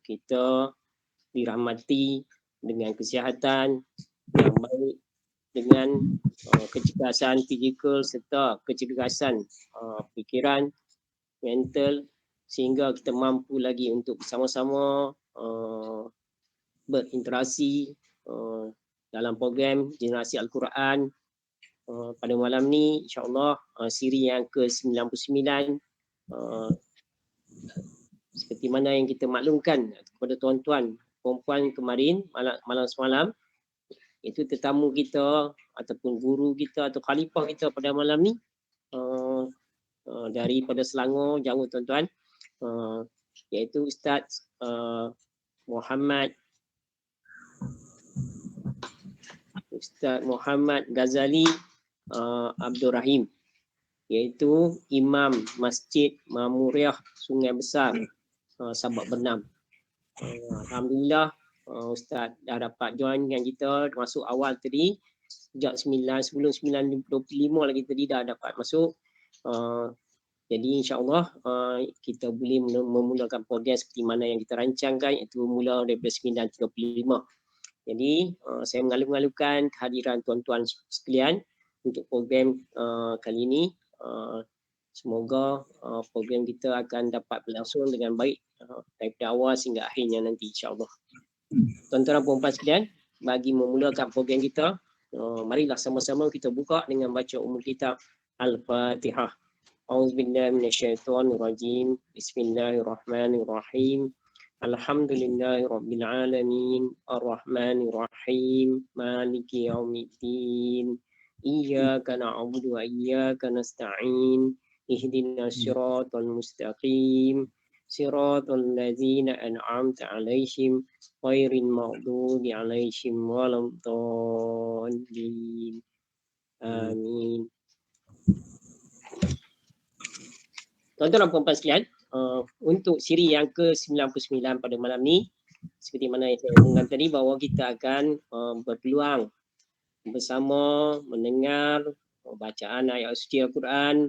kita dirahmati dengan kesihatan yang baik, dengan kecergasan fizikal serta kecergasan fikiran, mental, sehingga kita mampu lagi untuk bersama-sama berinteraksi dalam program Generasi Al-Quran pada malam ni. InsyaAllah siri yang ke-99 seperti mana yang kita maklumkan kepada tuan-tuan perempuan kemarin malam semalam, itu tetamu kita ataupun guru kita atau khalifah kita pada malam ni daripada Selangor jauh tuan-tuan, iaitu Ustaz Muhammad Ghazali Abdul Rahim, iaitu Imam Masjid Mamuriah Sungai Besar Sabak Bernam. Alhamdulillah Ustaz dah dapat join dengan kita masuk awal tadi, sejak sebelum 9.25 lagi tadi dah dapat masuk. Jadi insyaAllah kita boleh memulakan program seperti mana yang kita rancangkan, iaitu mula daripada 9.35. Jadi saya mengalu-alukan kehadiran tuan-tuan sekalian untuk program kali ini. Semoga program kita akan dapat berlangsung dengan baik daripada awal sehingga akhirnya nanti insyaAllah. Tuan-tuan dan puan-puan sekalian, bagi memulakan program kita, marilah sama-sama kita buka dengan baca kitab Al-Fatihah. A'udzubillahi minasyaitonirrajim. Bismillahirrahmanirrahim. Alhamdulillahi alamin. Ar-Rahmanirrahim. Maliki yaumiddin. Iyyaka na'budu wa iyyaka nasta'in. Ihdinas siratal mustaqim. Siratal ladzina an'amta 'alaihim ghairil maghdubi 'alaihim waladdallin. Amin. Tuan-tuan dan puan-puan sekalian, untuk siri yang ke-99 pada malam ni, seperti mana yang saya umumkan tadi, bahawa kita akan berpeluang bersama mendengar bacaan ayat suci Al-Quran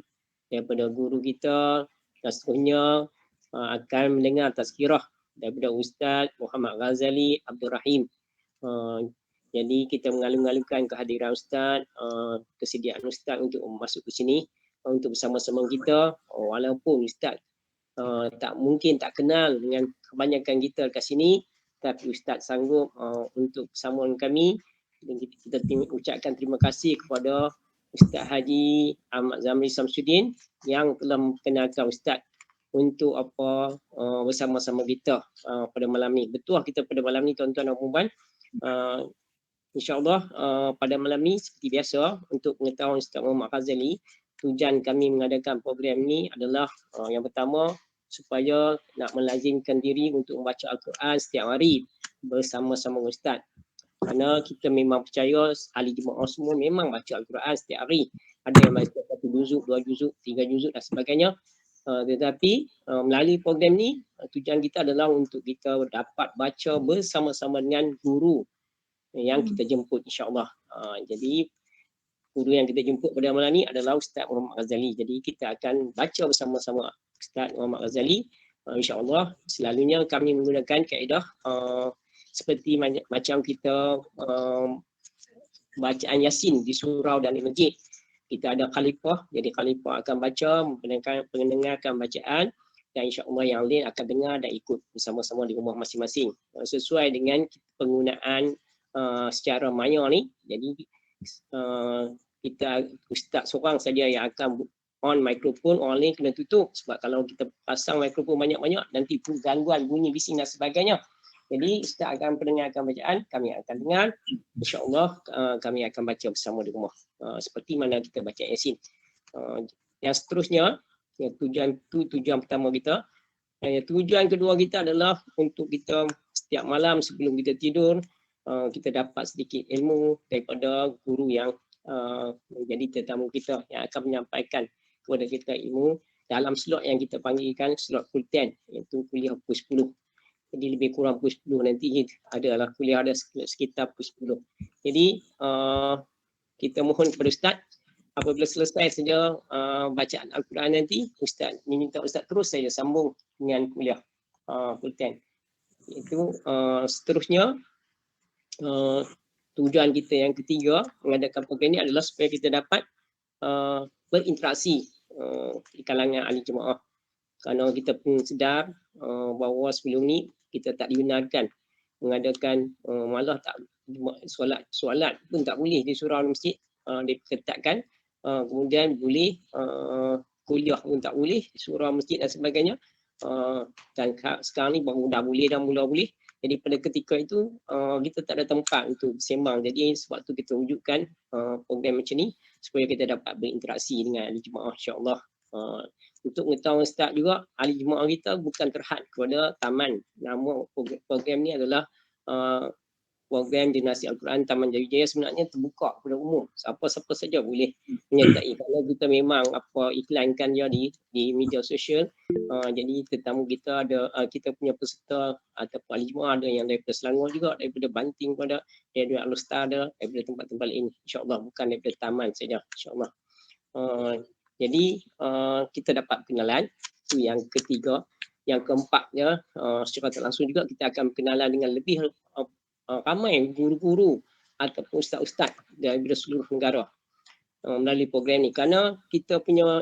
daripada guru kita, dan seterusnya akan mendengar tazkirah daripada Ustaz Muhammad Ghazali Abdul Rahim. Jadi kita mengalu-alukan kehadiran Ustaz, kesediaan Ustaz untuk masuk ke sini untuk bersama-sama kita, walaupun Ustaz tak kenal dengan kebanyakan kita kat sini, tapi Ustaz sanggup untuk bersama dengan kami. Dan kita ucapkan terima kasih kepada Ustaz Haji Ahmad Zamri Samsudin yang telah memperkenalkan Ustaz untuk bersama-sama kita pada malam ni. Betul kita pada malam ni tuan-tuan dan puan-puan. InsyaAllah pada malam ni seperti biasa, untuk pengetahuan Ustaz Muhammad Ghazali, tujuan kami mengadakan program ni adalah yang pertama, supaya nak melazimkan diri untuk membaca Al-Quran setiap hari bersama-sama Ustaz. Kerana kita memang percaya ahli jemaah semua memang baca Al-Quran setiap hari. Ada yang baca 1 juzuk, 2 juzuk, 3 juzuk dan sebagainya. Tetapi melalui program ni, tujuan kita adalah untuk kita dapat baca bersama-sama dengan guru yang kita jemput insyaAllah. Jadi guru yang kita jemput pada malam ni adalah Ustaz Muhammad Ghazali. Jadi kita akan baca bersama-sama Ustaz Muhammad Ghazali. InsyaAllah selalunya kami menggunakan kaedah seperti macam kita bacaan Yasin di surau dan di masjid. Kita ada khalifah, jadi khalifah akan baca, mendengarkan bacaan, dan insyaAllah yang lain akan dengar dan ikut bersama-sama di rumah masing-masing. Sesuai dengan penggunaan secara maya ni, jadi kita Ustaz seorang saja yang akan on mikrofon, orang lain kena tutup. Sebab kalau kita pasang mikrofon banyak-banyak, nanti gangguan bunyi bising dan sebagainya. Jadi Ustaz akan pendengarkan bacaan, kami akan dengar. InsyaAllah kami akan baca bersama di rumah. Seperti mana kita baca Yasin. Yang seterusnya, tujuan pertama kita. Tujuan kedua kita adalah untuk kita setiap malam sebelum kita tidur, kita dapat sedikit ilmu daripada guru yang menjadi tetamu kita, yang akan menyampaikan kepada kita ilmu dalam slot yang kita panggilkan slot full 10, iaitu kuliah pukul 10. Jadi lebih kurang pukul 10 nanti adalah kuliah ada sekitar pukul 10. Jadi kita mohon kepada Ustaz, apabila selesai saja bacaan Al-Quran nanti, Ustaz minta Ustaz terus saja sambung dengan kuliah full 10. Itu seterusnya tujuan kita yang ketiga mengadakan program ini adalah supaya kita dapat berinteraksi di kalangan ahli jemaah. Kerana kita pun sedar bahawa sebelum ni kita tak dibenarkan mengadakan malah tak solat pun tak boleh di surau masjid, diketatkan. Kemudian boleh kuliah pun tak boleh di surau masjid dan sebagainya. Dan sekarang ni baru dah boleh, dah mula boleh. Jadi pada ketika itu kita tak ada tempat untuk bersembang. Jadi sebab tu kita wujudkan program macam ni supaya kita dapat berinteraksi dengan ahli jemaah, insya-Allah. Untuk mengetahui Ustaz juga, ahli jemaah kita bukan terhad kepada taman. Nama program ni adalah program Dinasti Al-Quran Taman Jaya sebenarnya terbuka kepada umum. Siapa-siapa saja boleh menyertai. Kalau kita memang iklankan dia di media sosial, jadi tetamu kita ada, kita punya peserta atau ahli jemaah ada yang daripada Selangor juga, daripada Banting pada, daripada Al-Ustar ada, daripada tempat-tempat lain. InsyaAllah bukan daripada taman saja, insyaAllah. Jadi kita dapat kenalan, itu yang ketiga. Yang keempatnya, secara tak langsung juga kita akan berkenalan dengan lebih ramai guru-guru ataupun ustaz-ustaz daripada seluruh negara melalui program ni. Kerana kita punya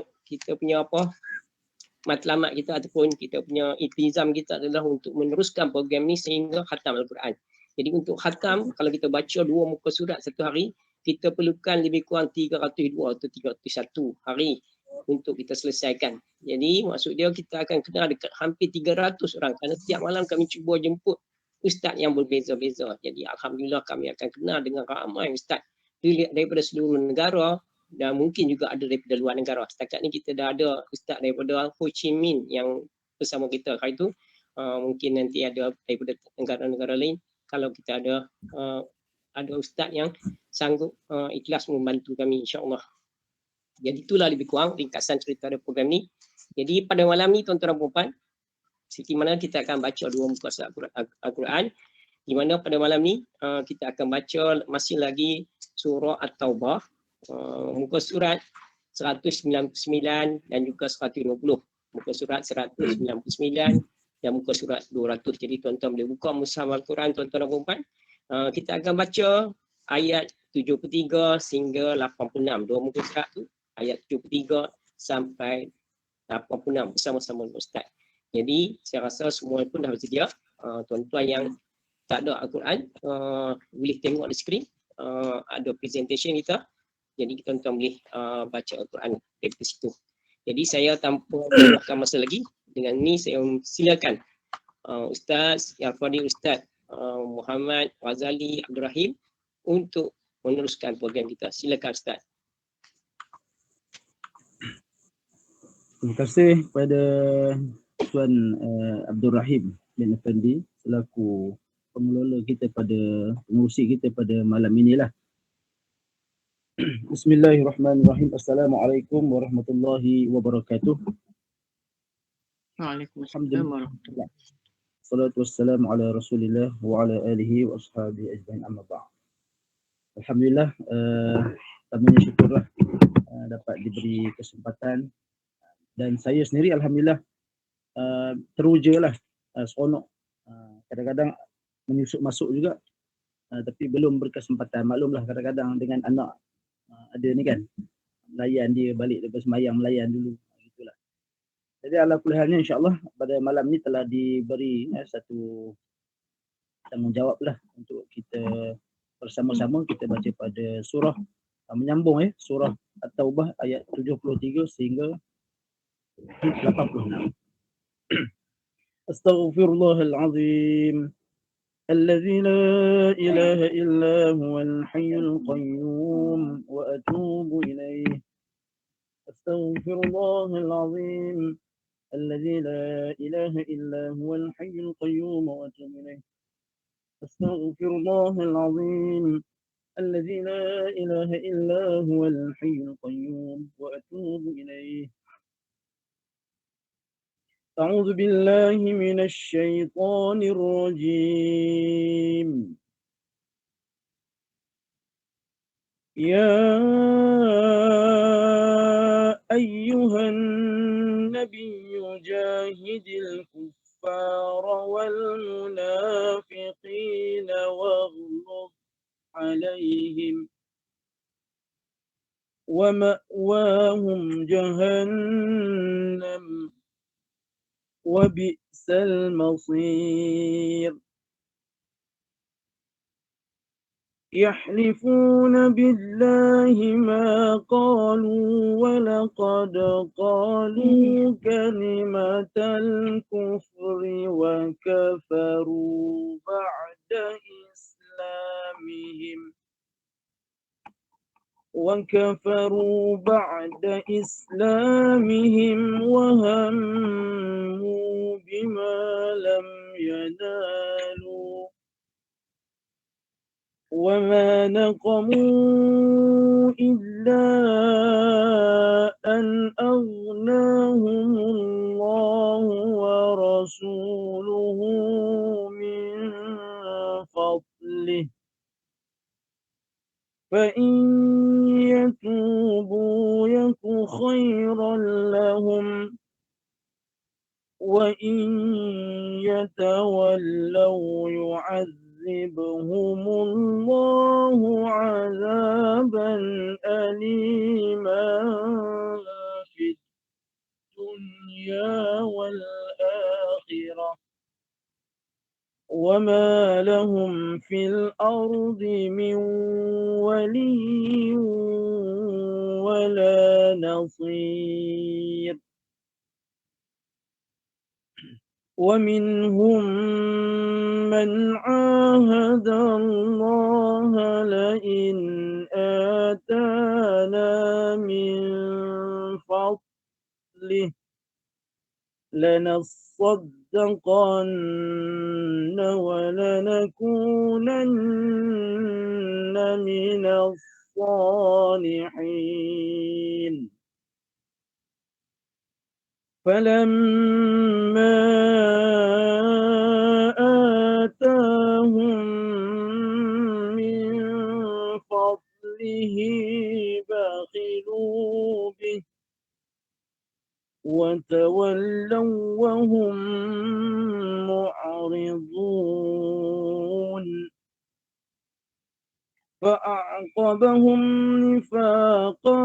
matlamat kita ataupun kita punya iltizam kita adalah untuk meneruskan program ni sehingga khatam Al-Quran. Jadi untuk khatam, kalau kita baca 2 muka surat satu hari, kita perlukan lebih kurang 302 atau 301 hari untuk kita selesaikan. Jadi maksud dia kita akan kenal dekat hampir 300 orang kerana setiap malam kami cuba jemput ustaz yang berbeza-beza. Jadi alhamdulillah kami akan kenal dengan ramai ustaz daripada seluruh negara dan mungkin juga ada daripada luar negara. Setakat ni kita dah ada ustaz daripada Ho Chi Minh yang bersama kita. Hari itu mungkin nanti ada daripada negara-negara lain kalau kita ada ustaz yang sanggup ikhlas membantu kami, insya-Allah. Jadi itulah lebih kurang ringkasan cerita dari program ni. Jadi pada malam ni tuan-tuan dan puan-puan, di mana kita akan baca 2 muka surat Al-Quran, di mana pada malam ni kita akan baca masih lagi surah At-Taubah, muka surat 199 dan juga 150. Muka surat 199 dan muka surat 200. Jadi tuan-tuan boleh buka mushaf Al-Quran tuan-tuan dan puan-puan. Kita akan baca ayat 73 sehingga 86. 2 muka surat tu ayat 73 sampai 86 bersama-sama Ustaz. Jadi saya rasa semua pun dah bersedia. Tuan-tuan yang tak ada Al-Quran boleh tengok di skrin, ada presentation kita. Jadi tuan-tuan boleh baca Al-Quran dari situ. Jadi saya tanpa membuangkan masa lagi, dengan ni saya silakan Ustaz Al-Fadhil Ustaz Muhammad Ghazali Abdul Rahim untuk meneruskan program kita. Silakan Ustaz. Terima kasih kepada Tuan Abdul Rahim bin Effendi selaku pengelola kita pengurusi kita pada malam inilah. Bismillahirrahmanirrahim. Assalamualaikum warahmatullahi wabarakatuh. Waalaikumsalam warahmatullahi wabarakatuh. Salatu wassalamu ala Rasulillah wa ala alihi wa ashabihi ajmain, amma ba'd. Alhamdulillah, tamanya syukurlah dapat diberi kesempatan, dan saya sendiri alhamdulillah terujalah, seronok. Kadang-kadang menyusup masuk juga, tapi belum berkesempatan. Maklumlah kadang-kadang dengan anak ada ni kan, melayan dia balik daripada sembahyang, melayan dulu, gitulah. Jadi ala kulli halnya insya-Allah pada malam ni telah diberi satu tanggungjawab lah untuk kita bersama-sama kita baca pada surah menyambung surah At-Taubah ayat 73 sehingga 86. Astaghfirullahal azim الذي لا إله إلا هو الحي القيوم وأتوب إليه أستغفر الله العظيم الذي لا إله إلا هو الحي القيوم وأتوب إليه أستغفر الله العظيم الذي لا إله إلا هو الحي القيوم وأتوب إليه أعوذ بالله من الشيطان الرجيم يا أيها النبي جاهد الكفار الكفار والمنافقين واغلظ عليهم ومأواهم جهنم وبئس المصير يحلفون بالله ما قالوا ولقد قالوا كلمة الكفر وكفروا بعد إسلامهم وهموا بما لم ينالوا وما نقموا إلا أن أغناهم الله ورسوله من فضله فإن يتوبوا يك خيرا لهم وإن يتولوا يعذبهم الله عذابا أليما في الدنيا والآخرة وما لهم في الأرض من ولي ولا نصير ومنهم من عاهد الله لئن آتانا من فضله لنصدقن ولنكونن من الصالحين فلما آتاهم من فضله بخلوا به وتولوا وهم معرضون فأعقبهم نفاقا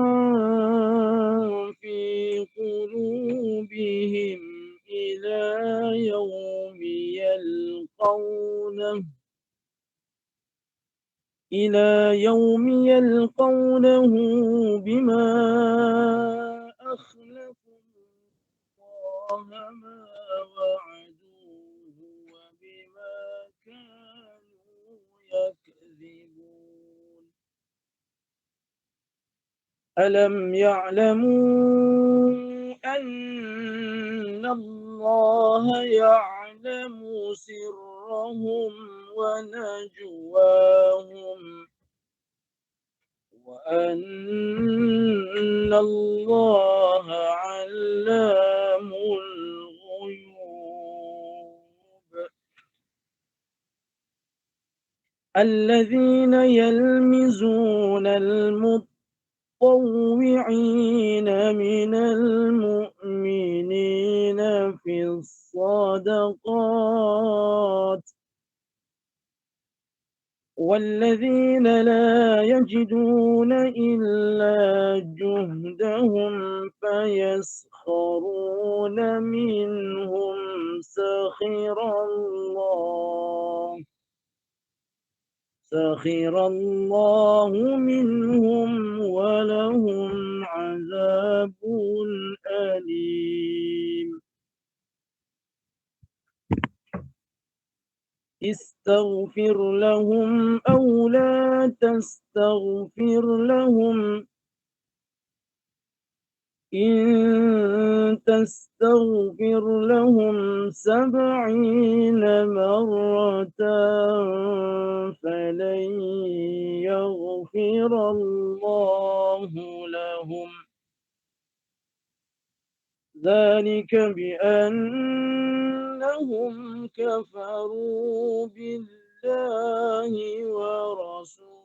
في قلوبهم إلى يوم يلقونه بما أخلفوا الله ما وعدوه وبما كانوا يكذبون ألم يعلموا أن الله يعلم سرهم ونجواهم وأن الله علام الغيوب الذين يلمزون المطوعين من المؤمنين في الصدقات والذين لا يجدون إلا جهدهم فيسخرون منهم سخر الله منهم ولهم عذاب أليم استغفر لهم أو لا تستغفر لهم إن تستغفر لهم 70 مرة فلن يغفر الله لهم ذلك بأنهم كفروا بالله ورسوله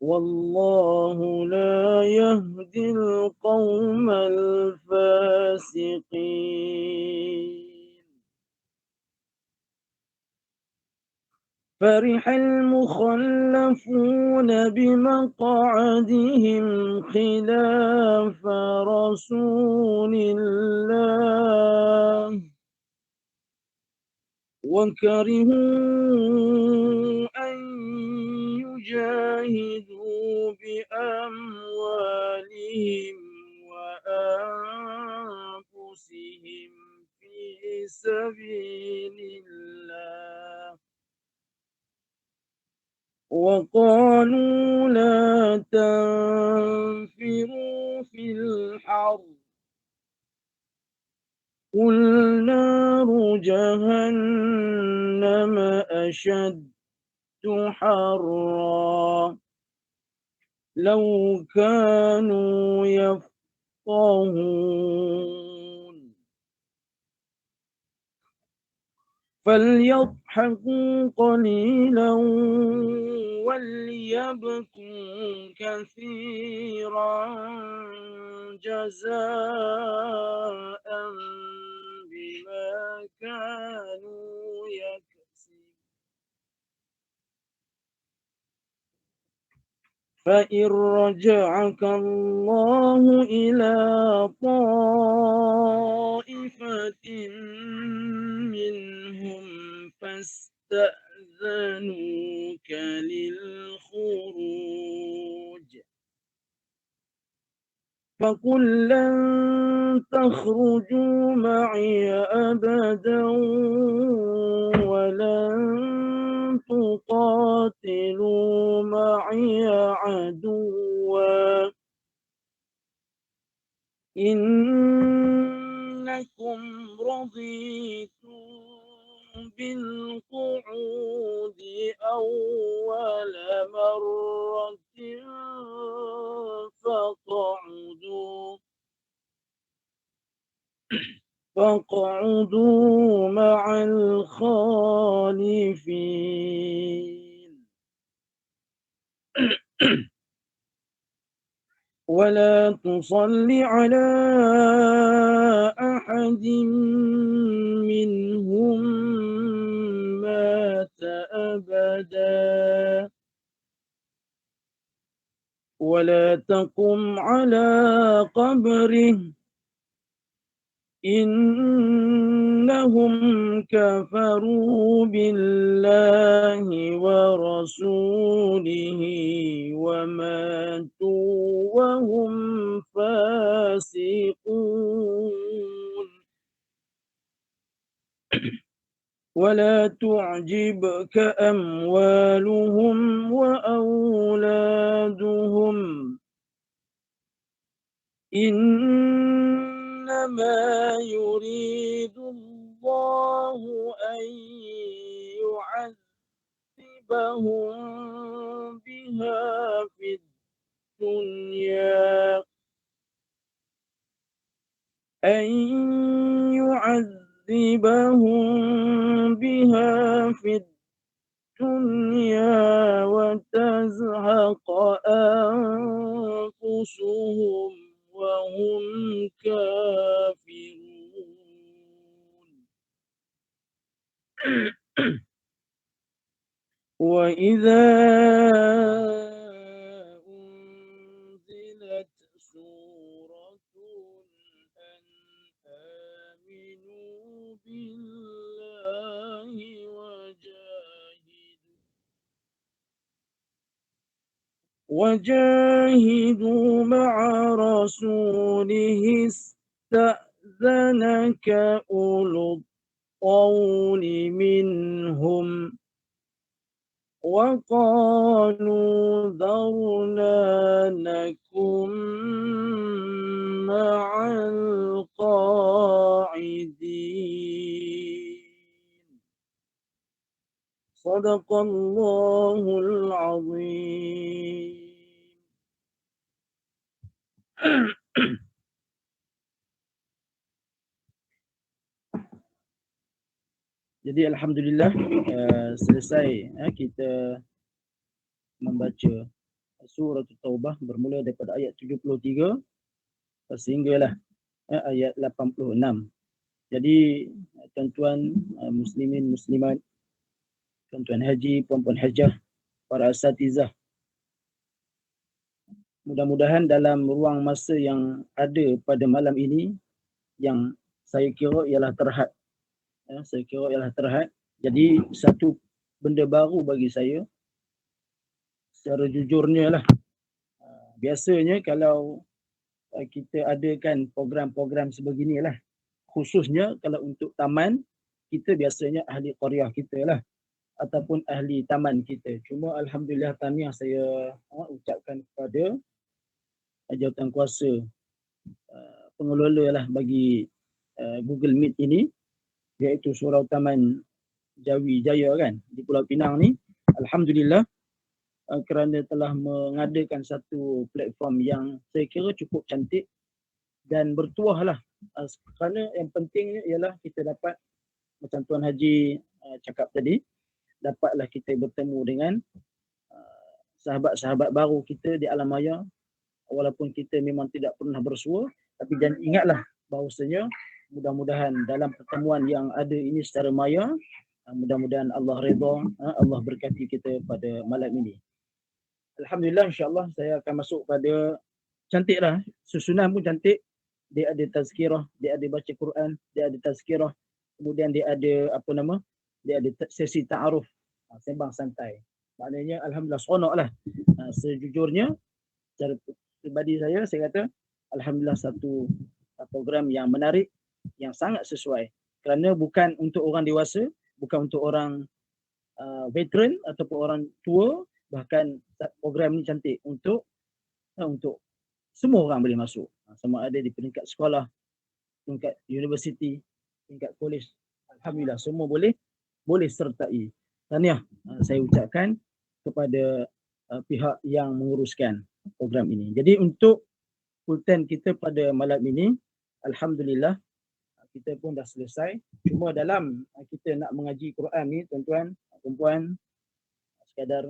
والله لا يهدي القوم الفاسقين. فرح المخلفون بمقعدهم خلاف رسول الله وكرهوا أن يجاهدوا بأموالهم وأنفسهم في سبيل الله وقالوا لا تنفروا في الحر قل نار جهنم أشد حرا لو كانوا يفقهون فليضحكوا قليلا وليبكوا كثيرا جزاء بما كانوا يكسبون فإن رجعك الله إلى طائفة منهم فاستأذنوك للخروج فقل لن تخرجوا معي أبدا ولن تقاتلوا معي عدوا إنكم رضيتم بالقعود أول مرة فاقعدوا مع الخالفين ولا تصل على أحد منهم مات أبدا ولا تقم على قبره إنهم كفروا بالله ورسوله وماتوا وهم فاسقون ولا تعجبك أموالهم وأولادهم إنما يريد الله أن يعذبهم بها في الدنيا وتزهق أنفسهم وهم كافرون وإذا أنزلت سورة أن آمنوا بالله وجاهدوا مع رسوله استأذنك أولو الطول منهم وقالوا ذرنا نكن مع القاعدين صدق الله العظيم. Jadi alhamdulillah selesai kita membaca surah Taubah bermula daripada ayat 73 sehinggalah ayat 86. Jadi tuan-tuan muslimin muslimat, tuan-tuan haji, puan-puan hajah, para asatizah, mudah-mudahan dalam ruang masa yang ada pada malam ini yang saya kira ialah terhad. Saya kira ialah terhad. Jadi satu benda baru bagi saya, secara jujurnya lah. Biasanya kalau kita adakan program-program sebeginilah, khususnya kalau untuk taman, kita biasanya ahli qaryah kita lah ataupun ahli taman kita. Cuma alhamdulillah tahniah saya ucapkan kepada jawatan kuasa pengelola lah bagi Google Meet ini, iaitu Surau Taman Jawi Jaya kan di Pulau Pinang ni. Alhamdulillah kerana telah mengadakan satu platform yang saya kira cukup cantik dan bertuah lah. Kerana yang pentingnya ialah kita dapat, macam Tuan Haji cakap tadi, dapatlah kita bertemu dengan sahabat-sahabat baru kita di alam maya. Walaupun kita memang tidak pernah bersua, tapi dan ingatlah bahawasanya mudah-mudahan dalam pertemuan yang ada ini secara maya, mudah-mudahan Allah redha, Allah berkati kita pada malam ini. Alhamdulillah, insyaAllah saya akan masuk pada, cantiklah, susunan pun cantik. Dia ada tazkirah, dia ada baca Quran, dia ada tazkirah, kemudian dia ada dia ada sesi ta'aruf, sembang santai. Maknanya alhamdulillah seronok lah. Sejujurnya secara pribadi saya kata alhamdulillah satu program yang menarik, yang sangat sesuai. Kerana bukan untuk orang dewasa, bukan untuk orang veteran ataupun orang tua, bahkan program ni cantik untuk semua orang boleh masuk. Sama ada di peringkat sekolah, peringkat universiti, peringkat kolej. Alhamdulillah semua boleh sertai. Tahniah saya ucapkan kepada pihak yang menguruskan program ini. Jadi untuk full time kita pada malam ini, alhamdulillah kita pun dah selesai. Cuma dalam kita nak mengaji Quran ni, tuan-tuan, perempuan, sekadar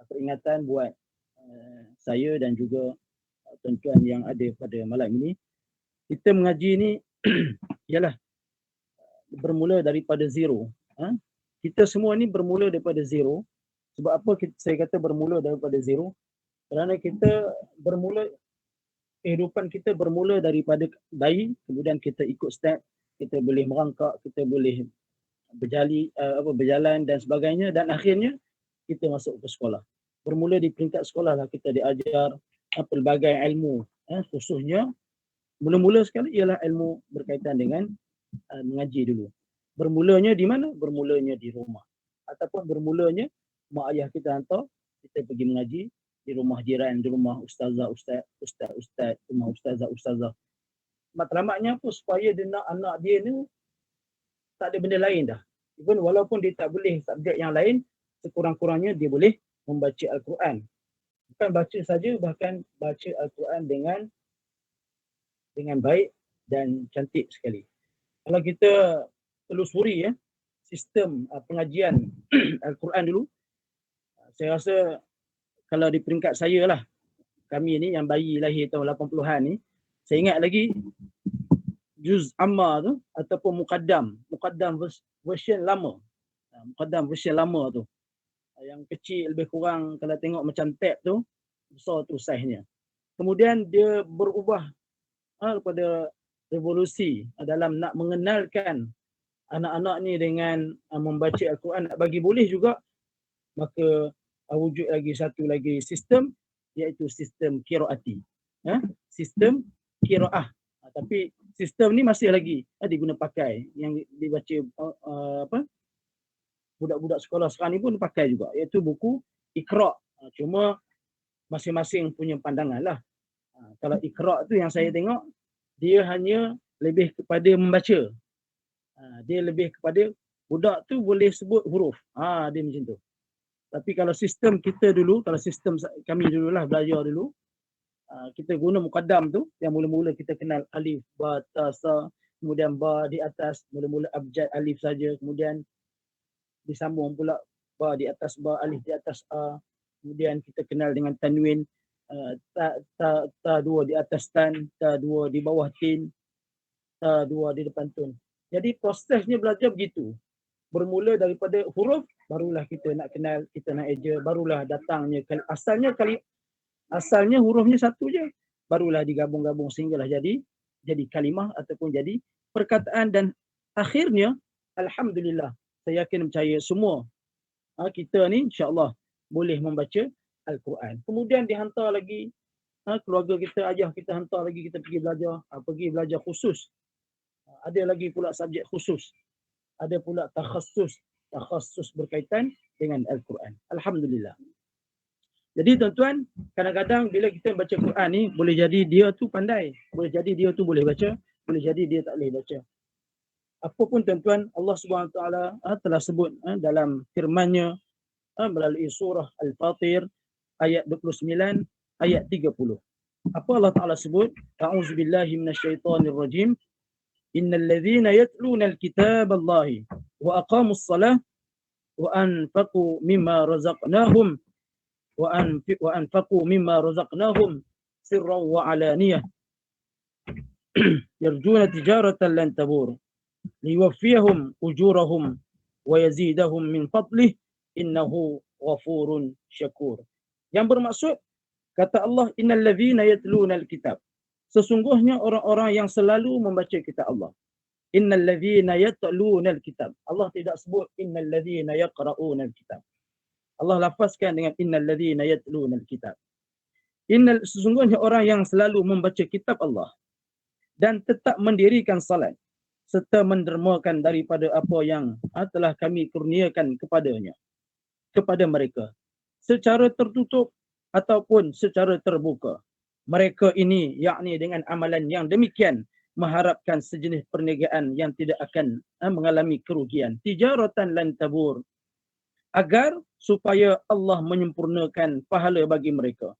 peringatan buat saya dan juga tuan-tuan yang ada pada malam ini. Kita mengaji ni ialah bermula daripada zero. Kita semua ni bermula daripada zero. Sebab apa saya kata bermula daripada zero? Kerana kita bermula, kehidupan kita bermula daripada bayi, kemudian kita ikut step, kita boleh merangkak, kita boleh berjalan dan sebagainya, dan akhirnya kita masuk ke sekolah. Bermula di peringkat sekolah lah kita diajar pelbagai ilmu, khususnya mula-mula sekali ialah ilmu berkaitan dengan mengaji dulu. Bermulanya di mana? Bermulanya di rumah. Ataupun bermulanya mak ayah kita hantar kita pergi mengaji di rumah jiran, di rumah ustazah, ustaz, rumah ustazah. Matlamatnya apa? Supaya dia nak anak dia ni tak ada benda lain dah. Even walaupun dia tak boleh subjek yang lain, sekurang-kurangnya dia boleh membaca Al-Quran. Bukan baca saja, bahkan baca Al-Quran dengan baik dan cantik sekali. Kalau kita telusuri sistem pengajian Al-Quran dulu, saya rasa kalau di peringkat saya lah, kami ni yang bayi lahir tahun 80-an ni, saya ingat lagi juz amma tu ataupun muqaddam version lama. Muqaddam version lama tu. Yang kecil lebih kurang kalau tengok macam tab tu, besar tu saiznya. Kemudian dia berubah kepada revolusi dalam nak mengenalkan anak-anak ni dengan membaca Al-Quran, nak bagi boleh juga, maka wujud lagi satu lagi sistem, iaitu sistem qiraati. Sistem qiraah. Tapi sistem ni masih lagi diguna pakai, yang dibaca budak-budak sekolah sekarang ni pun pakai juga, iaitu buku Iqra. Cuma masing-masing punya pandangan lah. Kalau Iqra tu yang saya tengok, dia hanya lebih kepada membaca. Dia lebih kepada budak tu boleh sebut huruf. Dia macam tu. Tapi kalau sistem kita dulu, kalau sistem kami dululah belajar dulu, kita guna muqaddam tu, yang mula-mula kita kenal alif, ba, ta, sa, kemudian ba di atas, mula-mula abjad alif saja, kemudian disambung pula ba di atas ba, alif di atas a, kemudian kita kenal dengan tanwin, ta dua di atas tan, ta dua di bawah tin, ta dua di depan tun. Jadi prosesnya belajar begitu. Bermula daripada huruf, barulah kita nak kenal, kita nak eja, barulah datangnya asalnya hurufnya satu je, barulah digabung-gabung sehinggalah jadi kalimah ataupun jadi perkataan, dan akhirnya alhamdulillah saya yakin percaya semua kita ni insya-Allah boleh membaca Al-Quran. Kemudian dihantar lagi keluarga kita, ayah kita hantar lagi kita pergi belajar khusus. Ada lagi pula subjek khusus. Ada pula takhassus berkaitan dengan Al-Quran. Alhamdulillah. Jadi tuan-tuan, kadang-kadang bila kita baca Quran ni, boleh jadi dia tu pandai, boleh jadi dia tu boleh baca, boleh jadi dia tak boleh baca. Apapun tuan-tuan, Allah Subhanahu Wa Taala telah sebut dalam firman-Nya melalui surah Al-Fatir ayat 29, ayat 30. Apa Allah Taala sebut? A'udzubillahi minasyaitonirrajim. Innal ladzina yatluna al-kitaballahi wa aqamus salah wa anfaqu mimma razaqnahum wa anfaqu mimma razaqnahum sirran wa alaniyah yarjuna tijaratan lan tabur liwaffiyahum ujurahum wa yazidahum min fadlih innahu ghafurun syakur. Yang bermaksud, kata Allah, innal ladzina yatluna al-kitab, sesungguhnya orang-orang yang selalu membaca kitab Allah. Innal ladzina yatluna al-kitab. Allah tidak sebut innal ladzina yaqra'una al-kitab. Allah lafazkan dengan innal ladzina yatluna al-kitab. Sesungguhnya orang yang selalu membaca kitab Allah dan tetap mendirikan salat serta mendermakan daripada apa yang telah kami kurniakan kepada mereka secara tertutup ataupun secara terbuka. Mereka ini, yakni dengan amalan yang demikian, mengharapkan sejenis perniagaan yang tidak akan mengalami kerugian. Tijaratan lan tabur, agar supaya Allah menyempurnakan pahala bagi mereka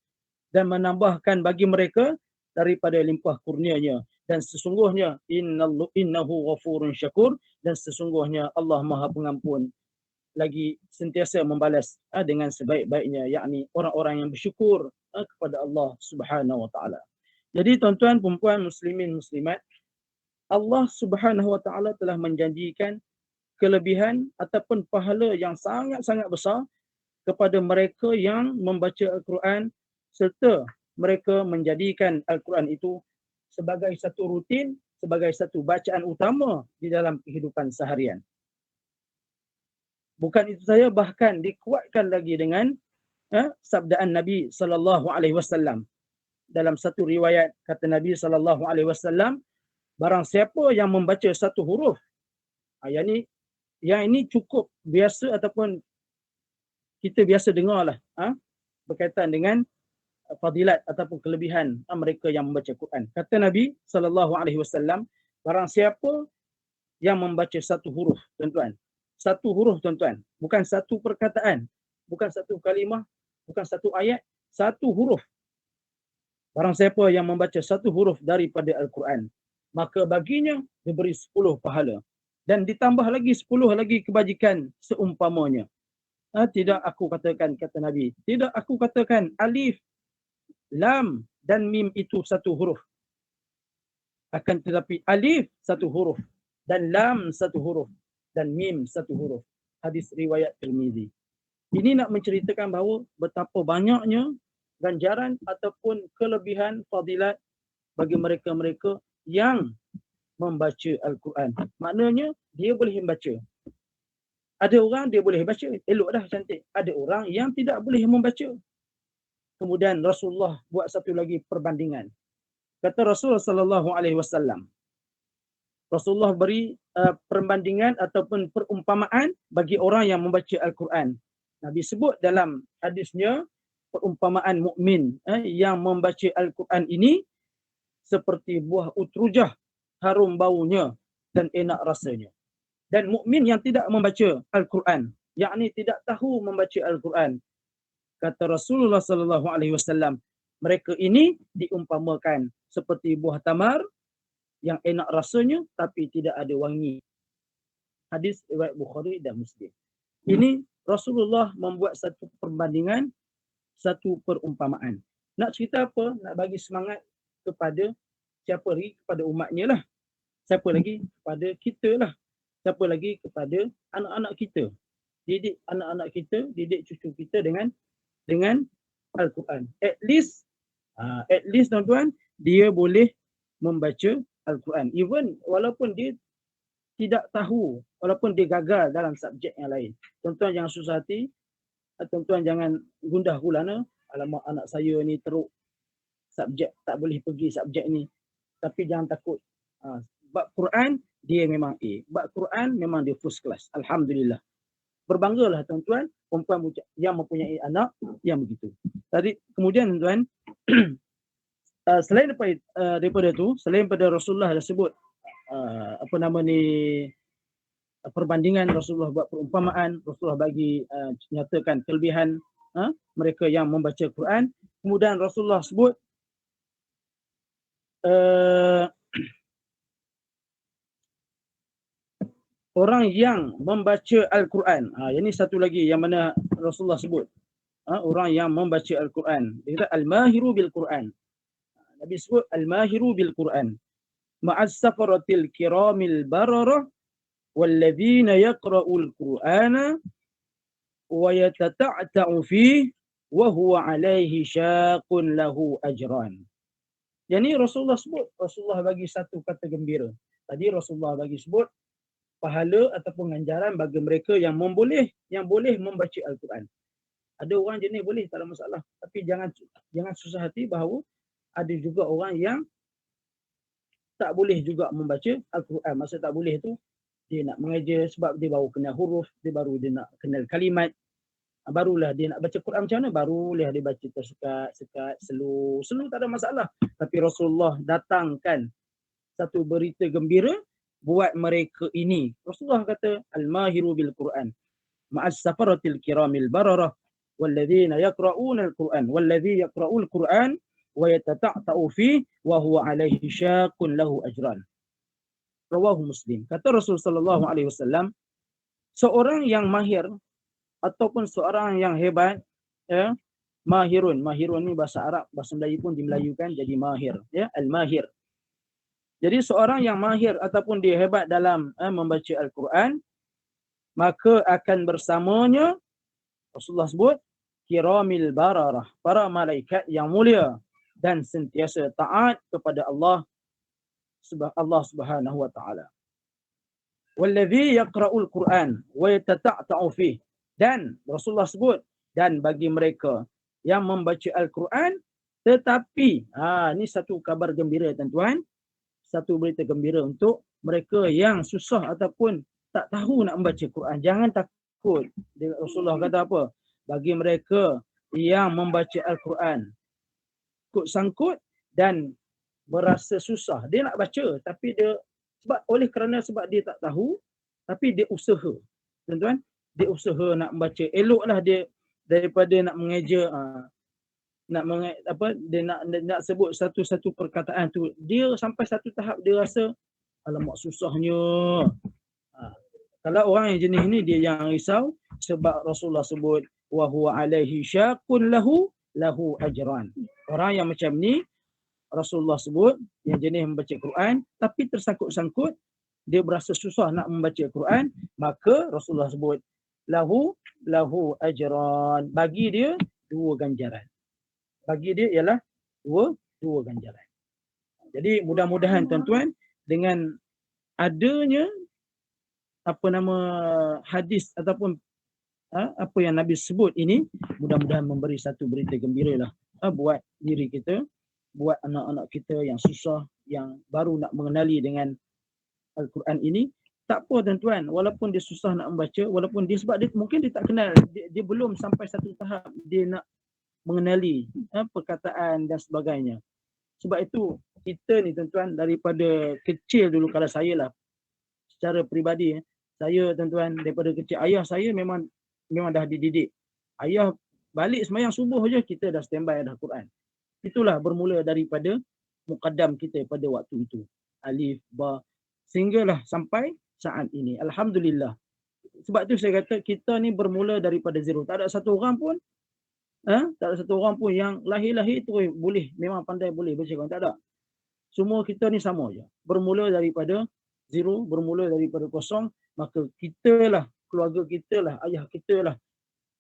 dan menambahkan bagi mereka daripada limpah kurnia-Nya. Dan sesungguhnya innahu ghafurun syakur, dan sesungguhnya Allah Maha Pengampun lagi sentiasa membalas dengan sebaik-baiknya, yakni orang-orang yang bersyukur kepada Allah Subhanahu Wa Taala. Jadi tuan-tuan, puan-puan, muslimin, muslimat, Allah Subhanahu Wa Taala telah menjanjikan kelebihan ataupun pahala yang sangat-sangat besar kepada mereka yang membaca Al-Quran serta mereka menjadikan Al-Quran itu sebagai satu rutin, sebagai satu bacaan utama di dalam kehidupan seharian. Bukan itu saja, bahkan dikuatkan lagi dengan sabdaan Nabi SAW. Dalam satu riwayat kata Nabi SAW, barang siapa yang membaca satu huruf, yang ini cukup biasa ataupun kita biasa dengarlah berkaitan dengan fadilat ataupun kelebihan mereka yang membaca Quran. Kata Nabi SAW, barang siapa yang membaca satu huruf, tuan-tuan, satu huruf, tuan-tuan, bukan satu perkataan, bukan satu kalimah, bukan satu ayat, satu huruf. Barang siapa yang membaca satu huruf daripada Al-Quran, maka baginya diberi 10 pahala. Dan ditambah lagi 10 lagi kebajikan seumpamanya. Tidak aku katakan, kata Nabi, tidak aku katakan alif, lam dan mim itu satu huruf. Akan tetapi alif satu huruf, dan lam satu huruf, dan mim satu huruf. Hadis riwayat Tirmizi. Ini nak menceritakan bahawa betapa banyaknya ganjaran ataupun kelebihan fadilat bagi mereka-mereka yang membaca Al-Quran. Maknanya dia boleh membaca. Ada orang dia boleh baca, elok dah, cantik. Ada orang yang tidak boleh membaca. Kemudian Rasulullah buat satu lagi perbandingan. Kata Rasulullah SAW, Rasulullah beri perbandingan ataupun perumpamaan bagi orang yang membaca Al-Quran. Nabi sebut dalam hadisnya, perumpamaan mukmin yang membaca Al-Quran ini seperti buah utrujah, harum baunya dan enak rasanya. Dan mukmin yang tidak membaca Al-Quran, yakni tidak tahu membaca Al-Quran, kata Rasulullah SAW, mereka ini diumpamakan seperti buah tamar yang enak rasanya tapi tidak ada wangi. Hadis riwayat Bukhari dan Muslim. Ini Rasulullah membuat satu perbandingan, satu perumpamaan. Nak cerita apa? Nak bagi semangat kepada siapa lagi? Kepada umatnya lah. Siapa lagi? Kepada kita lah. Siapa lagi? Kepada anak-anak kita. Didik anak-anak kita, didik cucu kita dengan Al-Quran. At least tuan-tuan, dia boleh membaca Al-Quran. Even walaupun dia tidak tahu, walaupun dia gagal dalam subjek yang lain. Tuan-tuan jangan susah hati, tuan-tuan jangan gundah gulana, alamak anak saya ni teruk subjek, tak boleh pergi subjek ni. Tapi jangan takut. Bab Quran dia memang A. Bab Quran memang dia first class. Alhamdulillah. Berbanggalah tuan-tuan perempuan yang mempunyai anak yang begitu. Tadi kemudian tuan-tuan selain daripada tu, selain pada Rasulullah dah sebut perbandingan, Rasulullah buat perumpamaan, Rasulullah bagi nyatakan kelebihan mereka yang membaca Quran. Kemudian Rasulullah sebut orang yang membaca Al-Quran. Ini satu lagi yang mana Rasulullah sebut. Orang yang membaca Al-Quran. Dia kata Al-Mahiru bil-Quran. Nabi sebut Al-Mahiru bil-Quran. Ma'as safaratil kiramil bararah walladzina yaqra'ul Qur'ana wa yatata'ta'u fihi wa huwa alaihi syaqun lahu ajran. Jadi Rasulullah sebut, Rasulullah bagi satu kata gembira. Tadi Rasulullah bagi sebut pahala ataupun ganjaran bagi mereka yang boleh membaca Al-Quran. Ada orang jenis boleh, tak ada masalah. Tapi jangan susah hati bahawa ada juga orang yang tak boleh juga membaca Al-Quran. Masa tak boleh tu, dia nak mengajar sebab dia baru kenal huruf, dia nak kenal kalimat. Barulah dia nak baca Quran macam mana? Barulah dia baca tersekat, slow tak ada masalah. Tapi Rasulullah datangkan satu berita gembira buat mereka ini. Rasulullah kata Al-Mahiru bil-Quran ma'as safaratil kiramil bararah walladzina yaqra'una al-Quran walladzi yaqra'ul Quran wa yatata'ta'u fihi wa huwa alaihi syaqun lahu ajran. Rawahu Muslim. Kata Rasul sallallahu alaihi wasallam, seorang yang mahir ataupun seorang yang hebat, ya, mahirun ni bahasa Arab, bahasa Melayu pun dimelayukan jadi mahir, ya, al-mahir. Jadi seorang yang mahir ataupun dia hebat dalam membaca Al-Quran, maka akan bersamanya Rasulullah sebut kiramil bararah, para malaikat yang mulia dan sentiasa taat kepada Allah Subhanahu wa taala. Wallazi yaqra'ul Quran wa yatata'ta'u fihi, dan Rasulullah sebut dan bagi mereka yang membaca Al-Quran tetapi ni satu kabar gembira tuan-tuan, satu berita gembira untuk mereka yang susah ataupun tak tahu nak membaca Quran. Jangan takut. Rasulullah kata apa? Bagi mereka yang membaca Al-Quran sangkut dan berasa susah, dia nak baca tapi dia sebab dia tak tahu, tapi dia usaha. Tuan-tuan, dia usaha nak membaca. Eloklah dia daripada nak mengeja dia nak sebut satu-satu perkataan tu, dia sampai satu tahap dia rasa alamak susahnya. Kalau orang yang jenis ni dia yang risau sebab Rasulullah sebut wa huwa alaihi syaqun lahu ajran. Orang yang macam ni Rasulullah sebut yang jenis membaca Quran tapi tersangkut-sangkut, dia berasa susah nak membaca Quran, maka Rasulullah sebut lahu ajran, bagi dia dua ganjaran. Bagi dia ialah dua ganjaran. Jadi mudah-mudahan tuan-tuan dengan adanya hadis ataupun apa yang Nabi sebut ini, mudah-mudahan memberi satu berita gembira lah buat diri kita, buat anak-anak kita yang susah, yang baru nak mengenali dengan Al-Quran ini. Tak apa tuan-tuan, walaupun dia susah nak membaca, walaupun dia sebab dia mungkin dia tak kenal, dia belum sampai satu tahap dia nak mengenali perkataan dan sebagainya. Sebab itu kita ni tuan-tuan daripada kecil dulu, kalau saya lah secara peribadi, saya tuan-tuan daripada kecil, ayah saya memang dah dididik. Ayah balik sembahyang subuh je kita dah standby dah Quran. Itulah bermula daripada muqaddam kita pada waktu itu. Alif, ba, sehinggalah sampai saat ini. Alhamdulillah. Sebab tu saya kata kita ni bermula daripada zero. Tak ada satu orang pun Tak ada satu orang pun yang lahir-lahir tu boleh, memang pandai boleh baca Quran. Tak ada. Semua kita ni sama je. Bermula daripada zero, bermula daripada kosong, maka kita lah, keluarga kita lah, ayah kita lah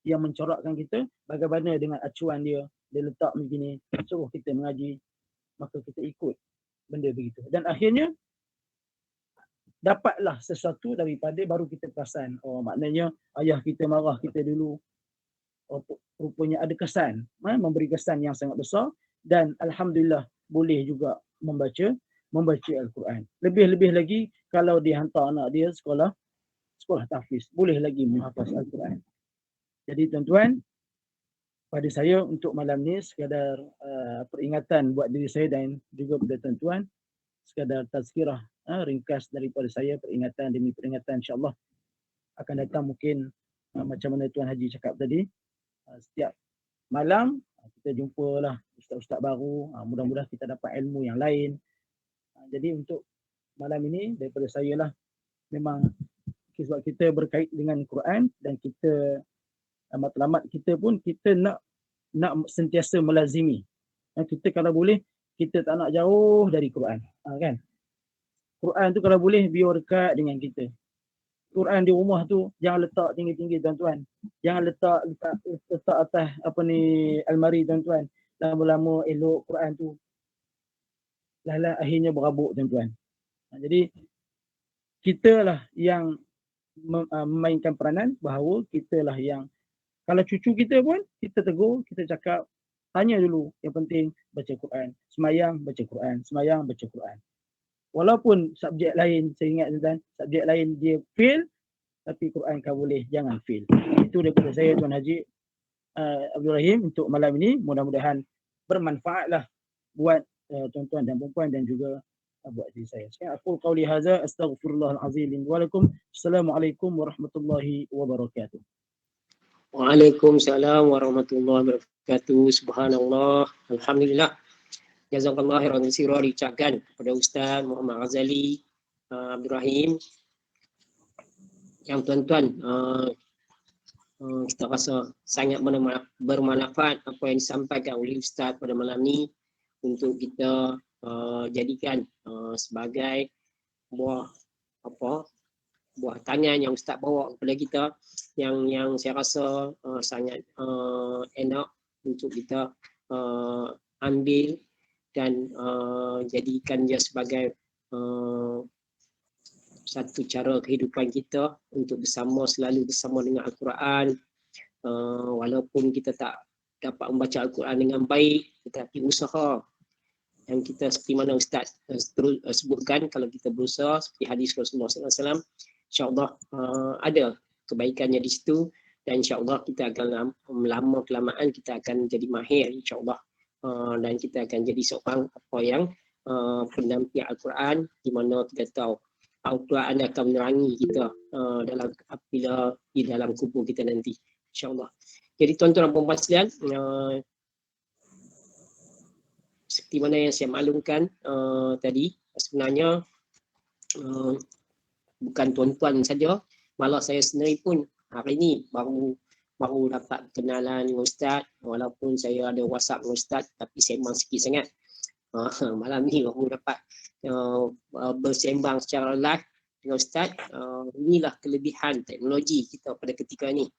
yang mencorakkan kita bagaimana dengan acuan dia. Dia letak begini, suruh kita mengaji, maka kita ikut benda begitu. Dan akhirnya dapatlah sesuatu daripada baru kita perasan. Oh, maknanya ayah kita marah kita dulu. Oh, rupanya ada kesan, memberi kesan yang sangat besar, dan alhamdulillah boleh juga membaca Al-Quran. Lebih-lebih lagi kalau dia hantar anak dia sekolah tahfiz, boleh lagi menghafaz Al-Quran. Jadi tuan-tuan, pada saya untuk malam ni sekadar peringatan buat diri saya dan juga pada tuan-tuan, sekadar tazkirah ringkas daripada saya, peringatan demi peringatan, insya-Allah akan datang mungkin macam mana Tuan Haji cakap tadi, setiap malam kita jumpalah ustaz-ustaz baru, mudah-mudahan kita dapat ilmu yang lain. Jadi untuk malam ini daripada saya lah, memang sebab kita berkait dengan Quran dan kita matlamat kita pun kita nak sentiasa melazimi. Kita kalau boleh kita tak nak jauh dari Quran, kan? Quran tu kalau boleh biar dekat dengan kita. Quran di rumah tu jangan letak tinggi-tinggi tuan-tuan. Jangan letak atas almari tuan-tuan. Lama-lama elok Quran tu. Lah akhirnya berabuk tuan-tuan. Jadi kita lah yang memainkan peranan, bahawa kita lah yang kalau cucu kita pun kita tegur, kita cakap, tanya dulu, yang penting baca Quran. Semayang baca Quran, semayang baca Quran. Walaupun subjek lain, saya ingat tuan-tuan, subjek lain dia fail, tapi Quran kau boleh jangan fail. Itu daripada saya Tuan Haji Abdul Rahim untuk malam ini. Mudah-mudahan bermanfaatlah buat tuan-tuan dan puan dan juga buat diri saya. Sekian aku qauli hadza, astaghfirullahal azim wa lakum. Assalamualaikum warahmatullahi wabarakatuh. Waalaikumsalam warahmatullahi wabarakatuh. Subhanallah. Alhamdulillah. Jazakallah khairan katsira diucapkan kepada Ustaz Muhammad Ghazali Abdul Rahim. Yang tuan-tuan, kita rasa sangat bermanfaat apa yang disampaikan oleh Ustaz pada malam ni untuk kita jadikan sebagai buah tangan yang Ustaz bawa kepada kita, yang saya rasa sangat enak untuk kita ambil dan jadikan dia sebagai satu cara kehidupan kita untuk selalu bersama dengan Al-Quran. Walaupun kita tak dapat membaca Al-Quran dengan baik, tetapi usaha yang kita seperti mana Ustaz sebutkan, kalau kita berusaha seperti hadis Rasulullah SAW, insya-Allah ada kebaikannya di situ, dan insya-Allah kita akan lama kelamaan kita akan jadi mahir insya-Allah, dan kita akan jadi seorang pendamping Al-Quran, di mana kita tahu Al-Quran akan menerangi kita apabila di dalam kubur kita nanti, insya-Allah. Jadi tuan-tuan dan puan-puan sekalian, seperti mana yang saya maklumkan tadi, sebenarnya bukan tuan-tuan saja, malah saya sendiri pun hari ini baru dapat kenalan dengan Ustaz. Walaupun saya ada WhatsApp dengan Ustaz, tapi sembang sikit sangat. Malam ni baru dapat bersembang secara live dengan Ustaz. Inilah kelebihan teknologi kita pada ketika ini.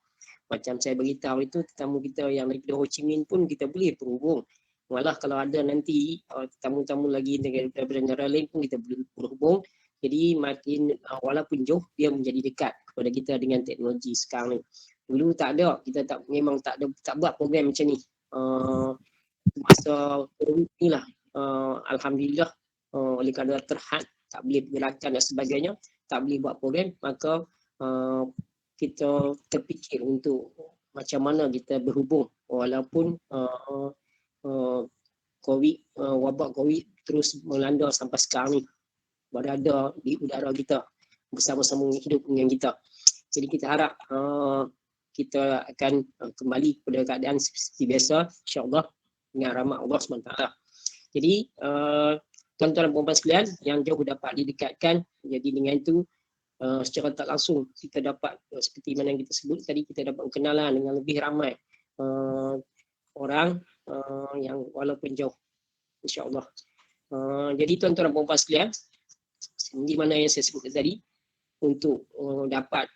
Macam saya beritahu itu, tetamu kita yang daripada Ho Chi Minh pun kita boleh berhubung. Malah kalau ada nanti tamu-tamu lagi daripada negara lain pun kita boleh berhubung. Jadi makin walaupun jauh, dia menjadi dekat kepada kita dengan teknologi sekarang ni. Dulu tak ada, kita memang tak buat program macam ni. Masa COVID ni lah, alhamdulillah, oleh kerana terhad, tak boleh bergerakan dan sebagainya, tak boleh buat program, maka kita terfikir untuk macam mana kita berhubung walaupun wabak COVID terus melanda sampai sekarang ni, berada di udara kita, bersama-sama hidup dengan kita. Jadi kita harap kita akan kembali kepada keadaan seperti biasa, insya-Allah, dengan rahmat Allah SWT. Jadi tuan-tuan dan puan-puan sekalian yang jauh dapat didekatkan, jadi dengan itu secara tak langsung kita dapat seperti mana yang kita sebut tadi, kita dapat kenalan dengan lebih ramai orang yang walaupun jauh, insya-Allah. Jadi tuan-tuan dan puan-puan sekalian, di mana yang saya sebut tadi, untuk dapat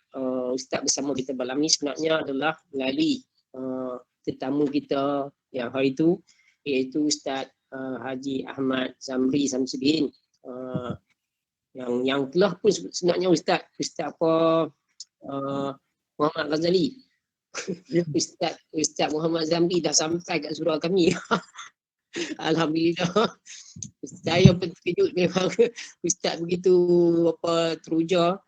ustaz bersama kita malam ni sebenarnya adalah melalui tetamu kita yang hari itu, iaitu Ustaz Haji Ahmad Zamri Samsudin, yang telah pun sebenarnya Ustaz Muhammad Ghazali. Ustaz Muhammad Zamri dah sampai kat surau kami. Alhamdulillah. Saya pun terkejut memang Ustaz begitu teruja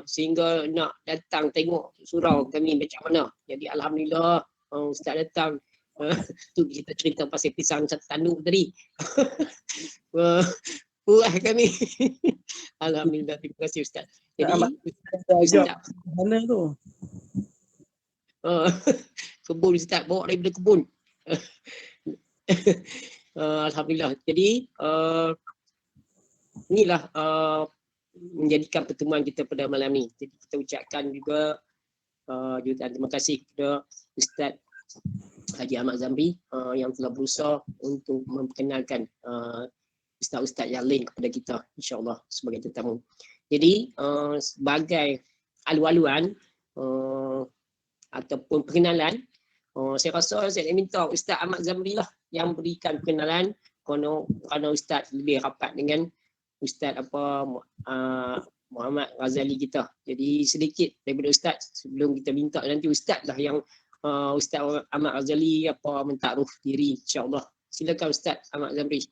sehingga nak datang tengok surau kami macam mana. Jadi alhamdulillah Ustaz datang. Tu kita cerita pasal pisang tanduk tadi. Puas kami. Alhamdulillah, terima kasih Ustaz. Jadi Ustaz mana tu? Kebun Ustaz, bawa daripada kebun. Alhamdulillah. Jadi inilah menjadikan pertemuan kita pada malam ni. Jadi kita ucapkan juga jutaan terima kasih kepada Ustaz Haji Ahmad Zamri yang telah berusaha untuk memperkenalkan ustaz-ustaz yang lain kepada kita, insya-Allah sebagai tetamu. Jadi sebagai alu-aluan ataupun perkenalan, saya rasa saya nak minta Ustaz Ahmad Zamri lah yang berikan perkenalan kerana Ustaz lebih rapat dengan Ustaz Muhammad Ghazali kita. Jadi sedikit daripada Ustaz sebelum kita minta nanti Ustaz lah yang Ustaz Ahmad Ghazali mentakruf diri, insya-Allah. Silakan Ustaz Ahmad Zamri.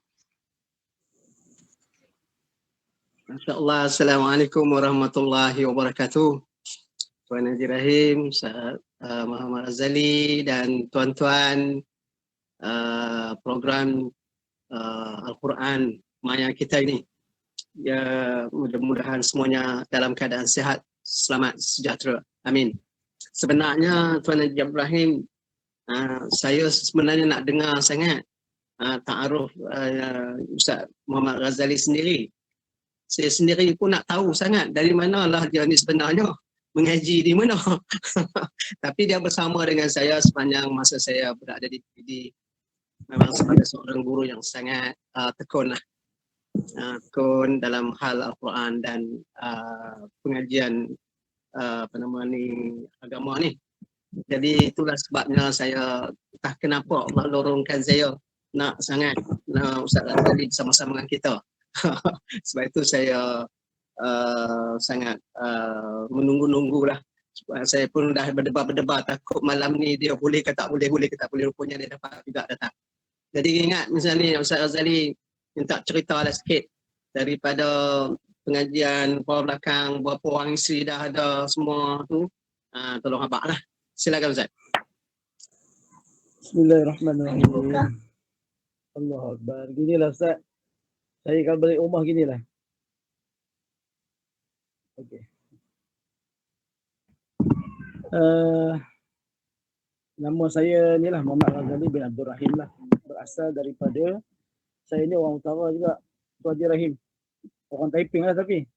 Masya-Allah. Assalamualaikum warahmatullahi wabarakatuh. Tuan Haji Rahim, Ustaz Muhammad Ghazali dan tuan-tuan program Al-Quran Maya kita ini. Ya, mudah-mudahan semuanya dalam keadaan sihat, selamat, sejahtera. Amin. Sebenarnya Tuan Haji Ibrahim, saya sebenarnya nak dengar sangat ta'aruf Ustaz Muhammad Ghazali sendiri. Saya sendiri pun nak tahu sangat dari manalah dia ni sebenarnya, mengaji di mana. Tapi dia bersama dengan saya sepanjang masa saya berada di PPD. Memang sebagai seorang guru yang sangat tekun lah. Tekun dalam hal Al-Quran dan pengajian agama ni. Jadi itulah sebabnya saya entah kenapa Allah lorongkan saya nak sangat Ustaz Ghazali bersama-sama dengan kita. Sebab itu saya sangat menunggu-nunggulah. Saya pun dah berdebar-debar takut malam ni dia boleh ke tak boleh, rupanya dia dapat juga datang. Jadi ingat misalnya Ustaz Ghazali minta ceritalah sikit daripada pengajian bawah belakang, berapa orang isteri dah ada semua tu. Tolong abaklah. Silakan Ustaz. Bismillahirrahmanirrahim. Allahu Akbar. Ginilah Ustaz. Saya kalau balik rumah ginilah. Okey. Nama saya ni lah Muhammad Ghazali bin Abdul Rahim lah. Berasal daripada, saya ni orang utara juga, Tuan Haji Rahim. Orang Taiping lah tapi.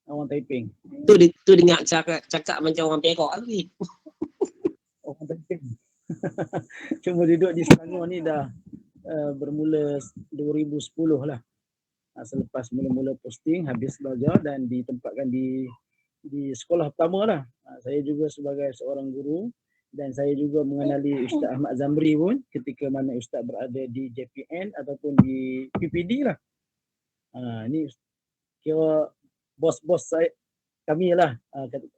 Orang Taiping. Tu dengar cakap macam orang Perak lagi. Orang Taiping. Cuma duduk di Selangor ni dah bermula 2010 lah. Selepas mula-mula posting, habis belajar dan ditempatkan di sekolah pertama lah. Saya juga sebagai seorang guru dan saya juga mengenali Ustaz Ahmad Zamri pun ketika mana Ustaz berada di JPN ataupun di PPD lah. Ni kira bos-bos saya, kami lah.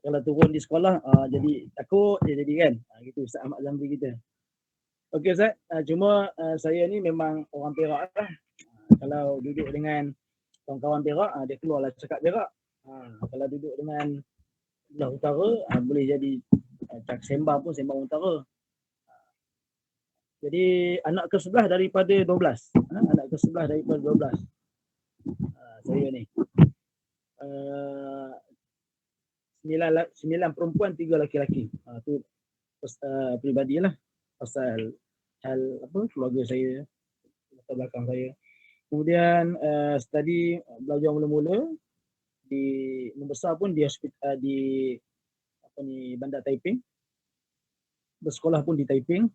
Kalau turun di sekolah jadi takut dia jadi kan. Gitu Ustaz Ahmad Zamri kita. Okey Ustaz, cuma saya ni memang orang Perak lah. Kalau duduk dengan kawan-kawan Perak, dia keluarlah cakap Perak. Kalau duduk dengan belah utara, boleh jadi sembang pun sembang utara. Jadi anak ke-11 daripada 12. Anak ke-11 daripada 12. Saya ni. 9 perempuan, 3 lelaki. Tu peribadilah pasal hal keluarga saya, latar belakang saya. Kemudian study belajar mula-mula membesar pun di hospital di Bandar Taiping. Bersekolah pun di Taiping.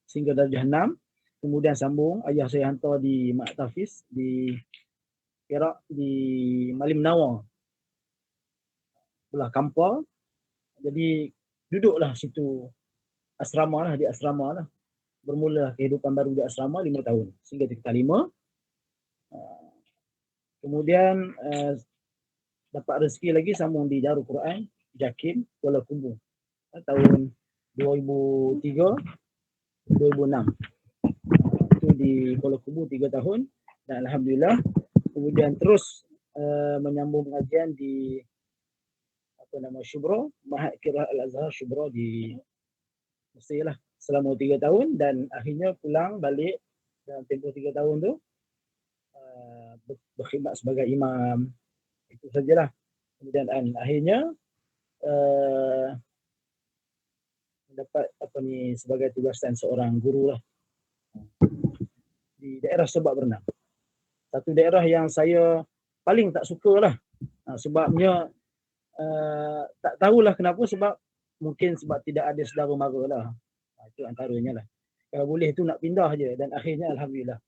sehingga darjah 6. Kemudian sambung, ayah saya hantar di Mak Tafiz di Perak, di Malim Nawar, belah Kampar. Jadi duduklah situ asrama lah, di asrama lah. Bermula kehidupan baru di asrama 5 tahun sehingga tingkat 5. Kemudian dapat rezeki lagi sambung di Darul Quran Jakim Kuala Kubu tahun 2003 2006. Itu di Kuala Kubu 3 tahun dan alhamdulillah kemudian terus menyambung pengajian di Shubra, Mahad Qiraat Al-Azhar Shubra di Mesir lah selama 3 tahun dan akhirnya pulang balik dalam tempoh 3 tahun tu berkhidmat sebagai imam. Itu sajalah. Kemudian akhirnya mendapat sebagai tugasan seorang guru lah di daerah Sebak Bernam. Satu daerah yang saya paling tak suka lah. Sebabnya tak tahulah kenapa, mungkin sebab tidak ada saudara mara lah. Itu antaranya lah. Kalau boleh tu nak pindah je dan akhirnya alhamdulillah.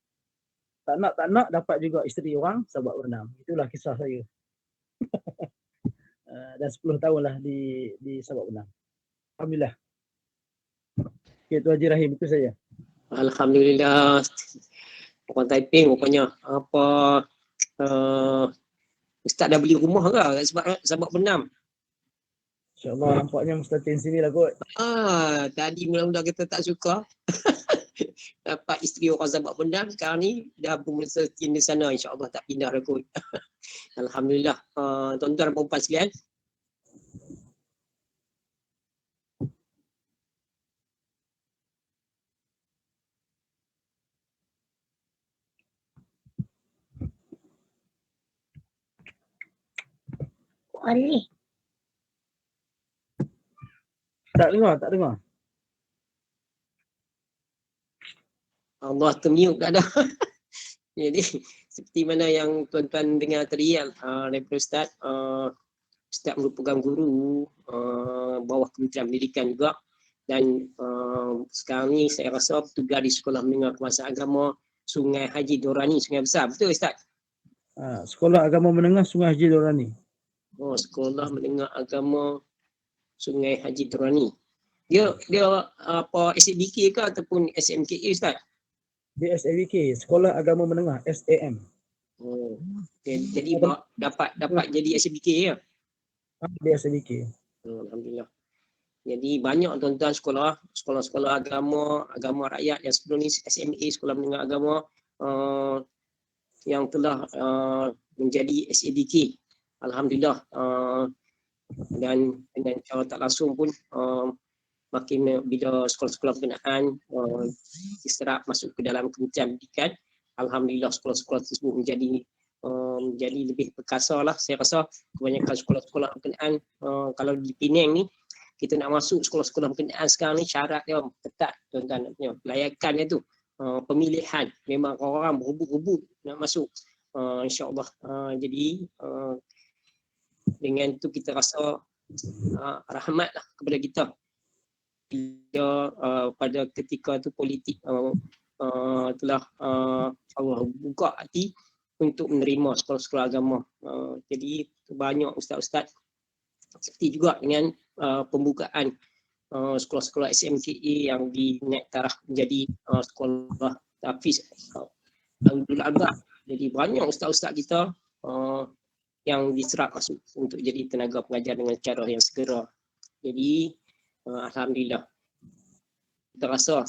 Tak nak dapat juga isteri orang Sebak Bernam. Itulah kisah saya. Dan 10 tahun lah di Sebak Bernam. Alhamdulillah. Okay, tu Haji Rahim, itu saja. Alhamdulillah. Orang Taiping rupanya Ustaz dah beli rumah ke kat Sebak Bernam? InsyaAllah nampaknya Mustatin sini lah kot. Tadi mula-mula kita tak suka. Dapat isteri orang Sebak Bernam, sekarang ni dah bermestin di sana, insyaAllah tak pindah dah kot. Alhamdulillah. Tuan-tuan dan puan-puan sekalian. Boleh. Tak dengar. Allah termute tak ada. Jadi seperti mana yang tuan-tuan dengar tadi daripada Ustaz, Ustaz merupakan guru bawah Kementerian Pendidikan juga dan sekarang ni saya rasa bertugas di Sekolah Menengah Kebangsaan Agama Sungai Haji Dorani, Sungai Besar. Betul Ustaz? Sekolah Agama Menengah Sungai Haji Dorani. Sekolah Menengah Agama Sungai Haji Dorani. Dia apa SABK ke ataupun SMKA Ustaz? Dia SABK, Sekolah Agama Menengah, SAM. Jadi dapat jadi SABK ya? Dia SABK. Alhamdulillah. Jadi banyak tuan-tuan sekolah agama rakyat yang sebelum ni SMA, Sekolah Menengah Agama yang telah menjadi SABK. Alhamdulillah. Dan dengan cara tak langsung pun makin bila sekolah-sekolah berkenaan diserap masuk ke dalam Kementerian Pendidikan, alhamdulillah sekolah-sekolah tersebut menjadi lebih perkasa lah. Saya rasa kebanyakan sekolah-sekolah berkenaan kalau di Penang ni kita nak masuk sekolah-sekolah berkenaan sekarang ni syarat dia ketat tuan-tuan, layakannya tu pemilihan memang orang berebut-rebut nak masuk insya-Allah. Jadi dengan tu kita rasa rahmatlah kepada kita. Bila pada ketika tu politik telah Allah buka hati untuk menerima sekolah-sekolah agama. Jadi banyak ustaz-ustaz seperti juga dengan pembukaan sekolah-sekolah SMKA yang dinaik taraf menjadi sekolah Tafiz Al-Agha. Jadi banyak ustaz-ustaz kita yang diserap masuk untuk jadi tenaga pengajar dengan cara yang segera. Jadi alhamdulillah kita rasa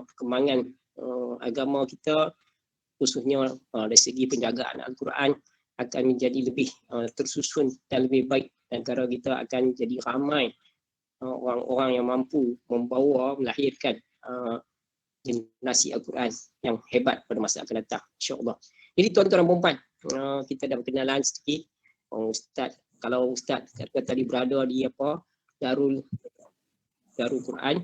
perkembangan agama kita khususnya dari segi penjagaan Al-Quran akan menjadi lebih tersusun dan lebih baik, dan negara kita akan jadi ramai orang-orang yang mampu membawa melahirkan generasi Al-Quran yang hebat pada masa akan datang, insya-Allah. Jadi tuan-tuan dan puan-puan, kita dah berkenalan sedikit. Ustaz, kalau Ustaz kata tadi berada di Darul Quran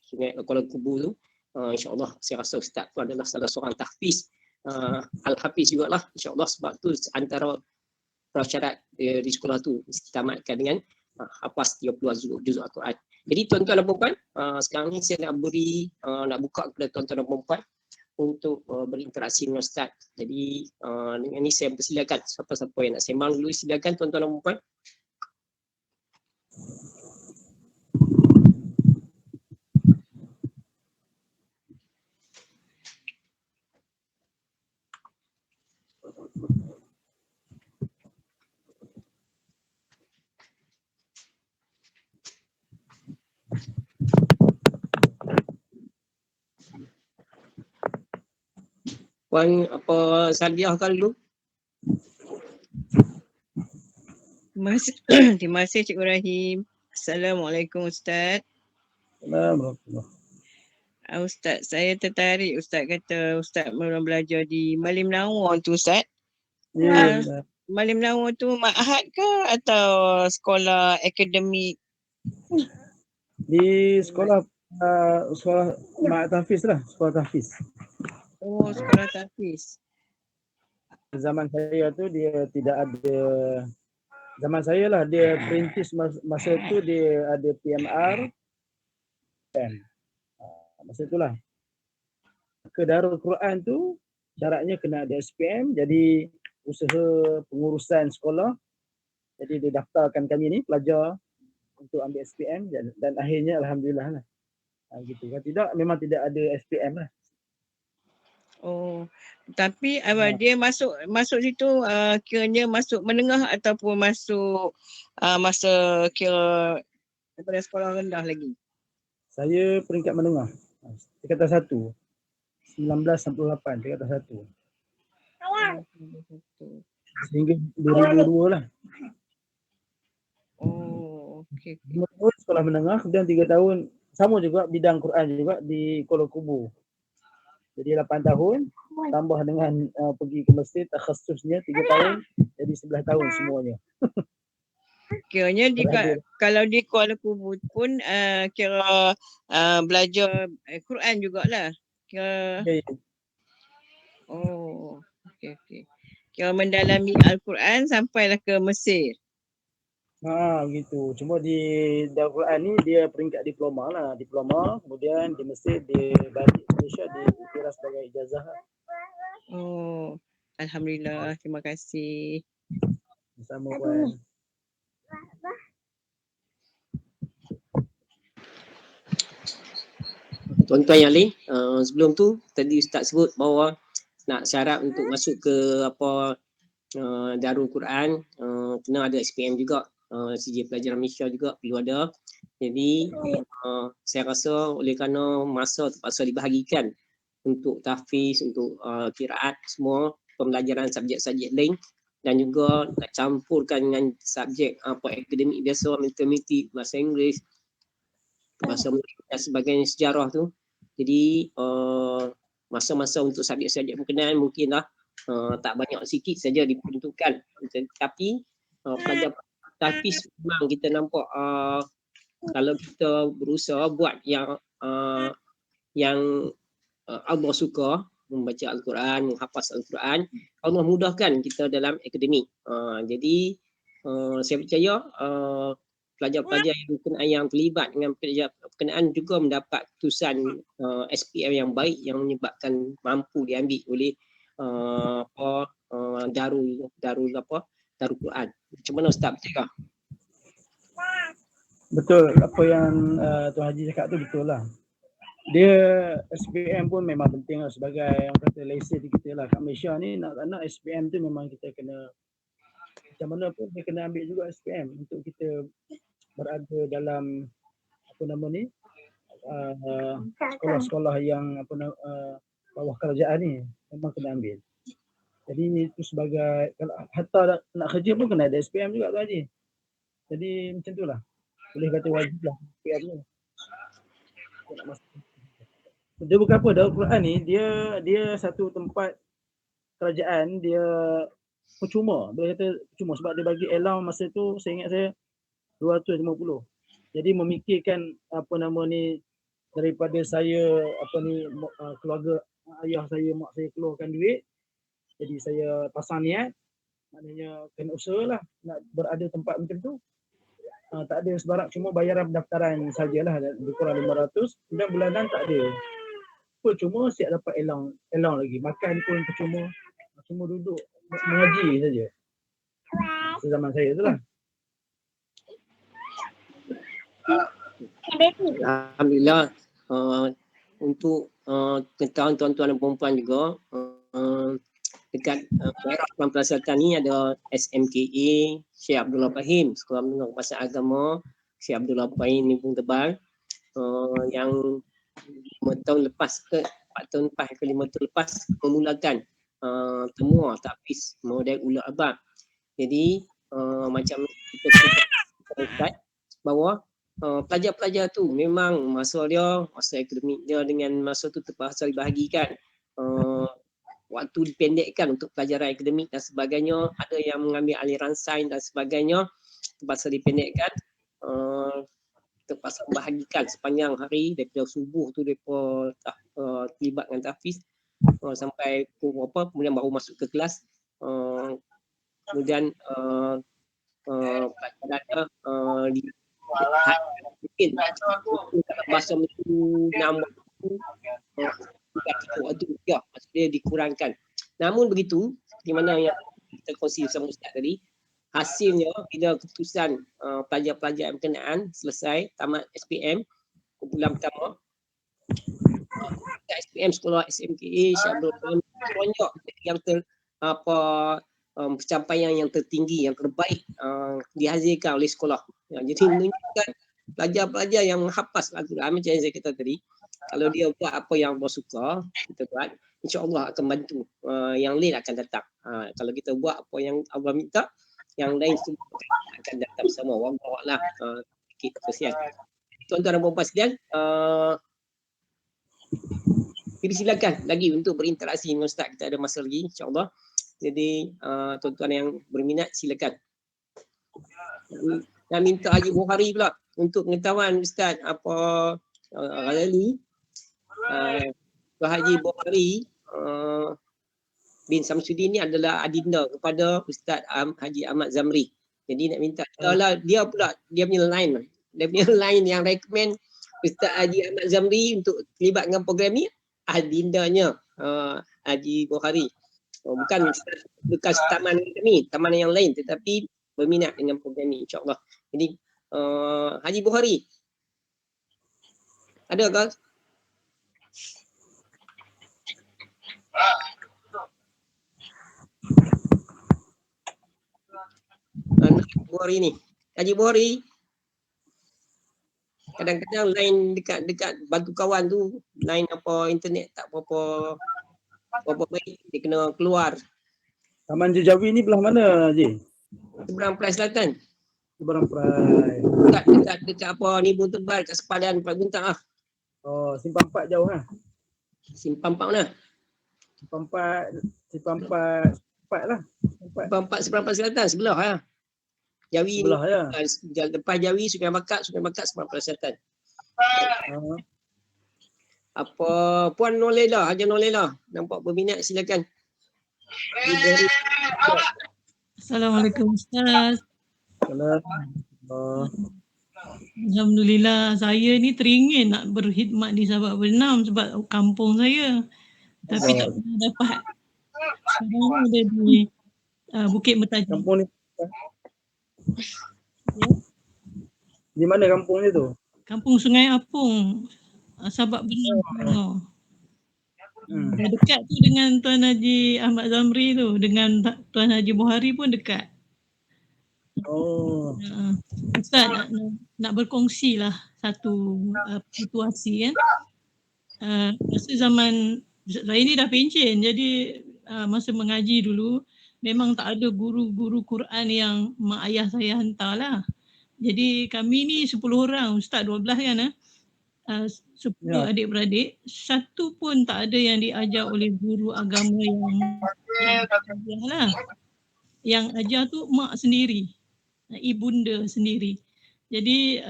Sungai Kuala Kubu tu, insya-Allah saya rasa Ustaz tu adalah salah seorang tahfiz, Al-Hafiz jugalah insya-Allah, sebab tu antara prasyarat di sekolah tu mesti tamatkan dengan hafaz 30 juzuk Al-Quran. Jadi tuan-tuan dan puan, sekarang ni saya nak nak buka kepada tuan-tuan dan puan untuk berinteraksi dengan Ustaz. Jadi dengan ini saya persilakan siapa-siapa yang nak sembang dulu, silakan tuan-tuan dan puan. Puan apa Sadiah kan dulu? Terima kasih Cikgu Rahim. Assalamualaikum Ustaz. Alhamdulillah. Ustaz, saya tertarik Ustaz kata Ustaz mula belajar di Malim Nawar tu Ustaz. Ya, Malim Nawar tu ma'had ke atau sekolah akademik? di sekolah sekolah Mak Tahfiz lah, sekolah Tahfiz. Oh, sekolah tahfiz. Zaman saya tu dia tidak ada, zaman saya lah dia perintis masa tu dia ada PMR kan. Masa itulah ke Darul Quran tu syaratnya kena ada SPM, jadi usaha pengurusan sekolah, jadi dia daftarkan kami ni pelajar untuk ambil SPM dan akhirnya alhamdulillah lah. Gitu. Kalau tidak memang tidak ada SPM lah. Oh, tapi dia masuk situ kiranya masuk menengah ataupun masuk masa kira daripada sekolah rendah lagi? Saya peringkat menengah. Tingkatan 1. 1998 tingkatan 1. Sehingga 2002 lah. Oh, okey. 5 tahun sekolah menengah, kemudian 3 tahun sama juga bidang Quran juga di Kuala Kubu. Jadi 8 tahun tambah dengan pergi ke masjid takhasusnya 3 tahun, jadi 11 tahun semuanya. Kiranya kalau di Kuala Kubu pun kira belajar Quran jugalah. Kira Ya, oh, okey. Kira mendalami Al-Quran sampailah ke Mesir. gitu. Cuma di Darul Quran ni dia peringkat diploma lah, diploma, kemudian di Mesir dia balik Malaysia dikira sebagai ijazah lah. Oh, alhamdulillah, terima kasih. Sama Puan. Tuan-tuan yang lain, sebelum tu tadi Ustaz sebut bahawa nak syarat untuk masuk ke Darul Quran kena ada SPM juga, CJ Pelajaran Malaysia juga perlu ada. Jadi saya rasa oleh kerana masa terpaksa dibahagikan untuk tahfiz, untuk qiraat semua, pembelajaran subjek-subjek lain dan juga nak campurkan dengan subjek akademik biasa, matematik, bahasa Inggeris, bahasa Melayu dan sebagainya, sejarah tu. Jadi masa-masa untuk subjek-subjek berkenaan mungkinlah tak banyak, sikit saja diperuntukkan. Tapi pelajar tahfiz memang kita nampak kalau kita berusaha buat yang Allah suka, membaca Al-Quran, menghafaz Al-Quran, Allah mudahkan kita dalam akademik. Jadi saya percaya pelajar-pelajar yang terlibat dengan pelajar berkenaan juga mendapat keputusan SPM yang baik yang menyebabkan mampu diambil oleh Darul Quran. Macam mana Ustaz percaya? Betul, apa yang Tuan Haji cakap tu betul lah. Dia SPM pun memang penting lah sebagai yang kata lesen kita lah. Kat Malaysia ni nak SPM tu memang kita kena, macam mana pun dia kena ambil juga SPM untuk kita berada dalam sekolah-sekolah yang bawah kerajaan ni memang kena ambil. Jadi itu sebagai, kalau hatta nak kerja pun kena ada SPM juga Tuan Haji. Jadi macam tu lah. Boleh kata wajib lah SPM ni. Dia bukan apa, Darul Quran ni dia satu tempat kerajaan, dia percuma. Boleh kata percuma sebab dia bagi allowance masa tu, saya ingat saya 250. Jadi memikirkan daripada saya keluarga ayah saya, mak saya keluarkan duit. Jadi saya pasang niat, maknanya kena usaha lah nak berada tempat macam tu. Tak ada sebarang, cuma bayaran pendaftaran sajalah, lebih kurang 500. Kemudian bulanan tak ada. Pun cuma siap dapat elang lagi. Makan pun percuma. Cuma duduk mengaji saja. Zaman saya tu lah. Alhamdulillah, untuk ketahuan tuan-tuan dan puan-puan juga, dekat daerah Kuala Selatan ni ada SMKA Syekh Abdullah Fahim, Sekolah Menengah Pasal Agama Syekh Abdullah Fahim Nimbung Tebal, yang 5 tahun lepas ke 4 tahun lepas ke 5 tahun lepas memulakan temua tahfiz model ulul albab. Jadi macam kita Ustaz bahawa pelajar-pelajar tu memang masa akademik dia dengan masa tu terpaksa dibahagikan. Waktu dipendekkan untuk pelajaran akademik dan sebagainya, ada yang mengambil aliran sains dan sebagainya, terpaksa dipendekkan, terpaksa membahagikan sepanjang hari daripada subuh tu mereka terlibat dengan tahfiz sampai pukul berapa, kemudian baru masuk ke kelas. Kemudian pelajarannya mungkin bahasa Melayu 6 waktu maksudnya dikurangkan. Namun begitu, seperti mana yang kita kongsi bersama Ustaz tadi, hasilnya bila keputusan pelajar-pelajar berkenaan selesai tamat SPM kumpulan pertama, SPM sekolah SMKA Syabul menunjuk yang pencapaian yang tertinggi, yang terbaik dihasilkan oleh sekolah. Jadi menunjukkan pelajar-pelajar yang menghafaz Al-Quran macam yang saya kata tadi, kalau dia buat apa yang Allah suka, kita buat, insya-Allah akan bantu, yang lain akan datang. Kalau kita buat apa yang Allah minta, yang lain semua akan datang bersama. Wallahu a'lam. Kesian. Tuan-tuan dan puan-puan sekalian, silakan lagi untuk berinteraksi dengan Ustaz. Kita ada masa lagi, insya-Allah. Jadi tuan-tuan yang berminat silakan. Dan minta Haji Bukhari pula untuk pengetahuan Ustaz apa Ghazali, Haji Bukhari bin Samsudin ni adalah adinda kepada Ustaz Haji Ahmad Zamri. Jadi nak minta dia pula, dia punya line yang recommend Ustaz Haji Ahmad Zamri untuk terlibat dengan program ni, adindanya Haji Bukhari. Bukan taman kami, taman yang lain, tetapi berminat dengan program ni, insya-Allah. Jadi Haji Bukhari ada ke? Bukhari ni, Haji Bukhari kadang-kadang line dekat batu kawan tu, line apa internet tak berapa baik, dia kena keluar. Taman Jejawi ni belah mana, Haji? Seberang Perai Selatan. Seberang Perai. Dekat apa ni, Nimbung Tebal, kat sepadan Pulau Bintang lah. Oh, Simpang 4 jauh lah. Simpang 4 mana? Simpang 4 lah. Simpang 4 seberang Perai Selatan, sebelah lah. Jawi sebelah ni, ya. lepas Jawi, Sungai Bakat seberang Perai Selatan. Apa Puan Nolela, Haji Nolela, nampak berminat, silakan. Assalamualaikum Ustaz. Alhamdulillah, saya ni teringin nak berkhidmat di Sabak Bernam sebab kampung saya. Tapi tak pernah dapat. Sekarang ada di Bukit Mertaji. Kampung ni di mana kampungnya tu? Kampung Sungai Apung, Sabak Bernam. Dekat tu dengan Tuan Haji Ahmad Zamri tu, dengan Tuan Haji Bukhari pun dekat. Oh. Ustaz nak berkongsi lah satu situasi kan. Masa zaman saya ni dah pencen, jadi masa mengaji dulu memang tak ada guru-guru Quran yang mak ayah saya hantar lah. Jadi kami ni 10 orang, Ustaz 12 kan 10 adik-beradik, satu pun tak ada yang diajar oleh guru agama yang lah. Yang ajar tu mak sendiri, ibunda sendiri. Jadi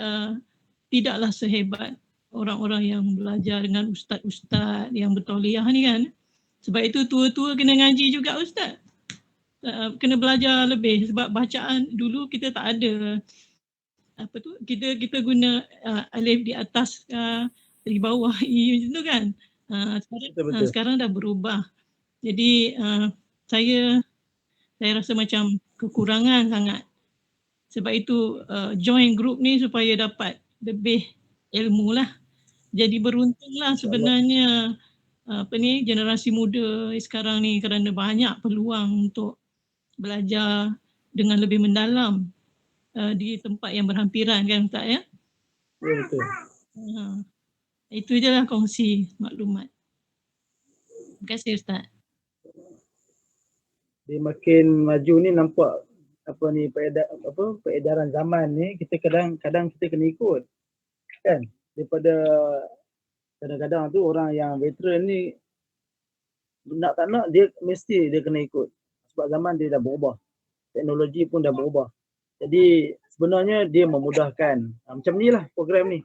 tidaklah sehebat orang-orang yang belajar dengan ustaz-ustaz yang bertauliah ni kan. Sebab itu tua-tua kena ngaji juga Ustaz. Kena belajar lebih sebab bacaan dulu kita tak ada apa tu, kita guna alif di atas di bawah i macam tu kan. Betul. Sekarang dah berubah. Jadi saya rasa macam kekurangan sangat. Sebab itu join group ni supaya dapat lebih ilmu lah. Jadi beruntunglah sebenarnya generasi muda sekarang ni kerana banyak peluang untuk belajar dengan lebih mendalam di tempat yang berhampiran kan Ustaz ya? Ya, betul. Itu je lah kongsi maklumat. Terima kasih Ustaz. Dia makin maju ni nampak peredaran zaman ni kita kadang kita kena ikut kan, daripada kadang-kadang tu orang yang veteran ni nak tak nak dia mesti dia kena ikut sebab zaman dia dah berubah, teknologi pun dah berubah. Jadi sebenarnya dia memudahkan macam ni lah program ni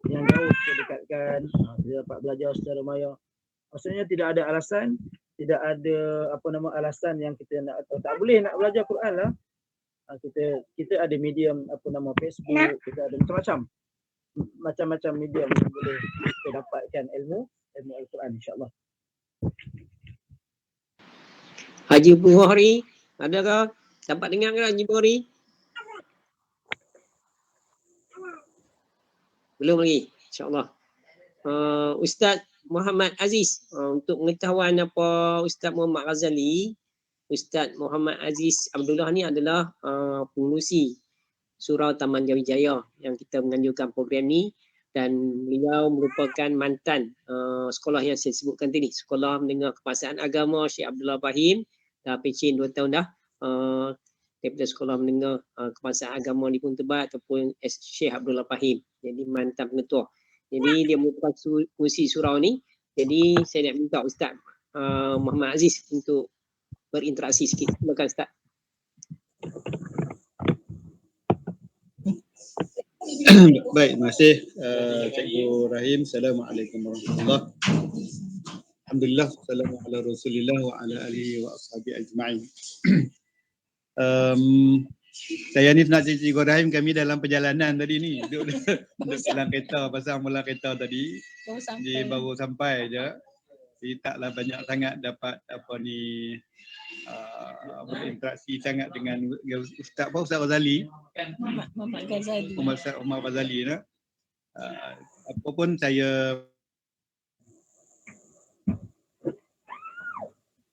yang jauh kita dekatkan, dia dapat belajar secara maya. Maksudnya tidak ada alasan, tidak ada alasan yang kita nak tak boleh nak belajar Quran lah. Kita ada medium Facebook, kita ada macam-macam medium yang boleh kita dapatkan ilmu Al-Quran insya-Allah. Haji Bukhari, adakah dapat dengar ke Haji Bukhari? Belum lagi, insya-Allah. Ustaz Muhammad Aziz, untuk pengetahuan apa Ustaz Muhammad Ghazali, Ustaz Muhammad Aziz Abdullah ni adalah pengurusi Surau Taman Jawijaya yang kita menganjurkan program ni, dan beliau merupakan mantan sekolah yang saya sebutkan tadi, Sekolah Mendengar Kebangsaan Agama Syekh Abdullah Fahim, dah pencen 2 tahun dah daripada Sekolah Mendengar Kebangsaan Agama di Pun Tebat ataupun Syekh Abdullah Fahim, jadi mantan pengetua. Jadi dia merupakan pengurusi surau ni. Jadi saya nak minta Ustaz Muhammad Aziz untuk berinteraksi sikit. Silakan Ustaz. Baik, terima kasih Cikgu Rahim. Assalamualaikum warahmatullahi wabarakatuh. Alhamdulillah, assalamualaikum ala Rasulillah wa ala alihi wa ashabi ajma'in. Saya ni nak cerita Cikgu Rahim, kami dalam perjalanan tadi ni, duduk dalam kereta, pasang mula kereta tadi, dia baru sampai je. Jadi taklah banyak sangat dapat berinteraksi sangat dengan Ustaz Ghazali. Muhammad Ghazali. Umar Ghazali lah. Apa pun saya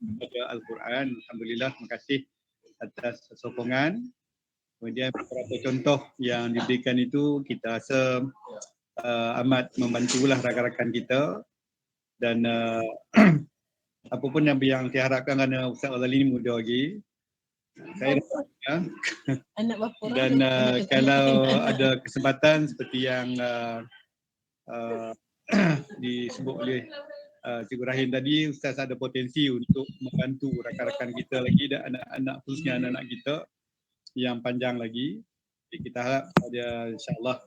baca Al-Quran, alhamdulillah, terima kasih atas sokongan. Kemudian beberapa contoh yang diberikan itu kita rasa amat membantulah rakan-rakan kita, dan apa pun yang diharapkan kerana Ustaz Ghazali ni muda lagi. Saya anak bapa dan kalau ada kesempatan seperti yang disebut oleh Cikgu Rahim tadi, Ustaz ada potensi untuk membantu rakan-rakan kita lagi dan anak-anak, khususnya anak-anak kita yang panjang lagi. Jadi kita harap saja insya-Allah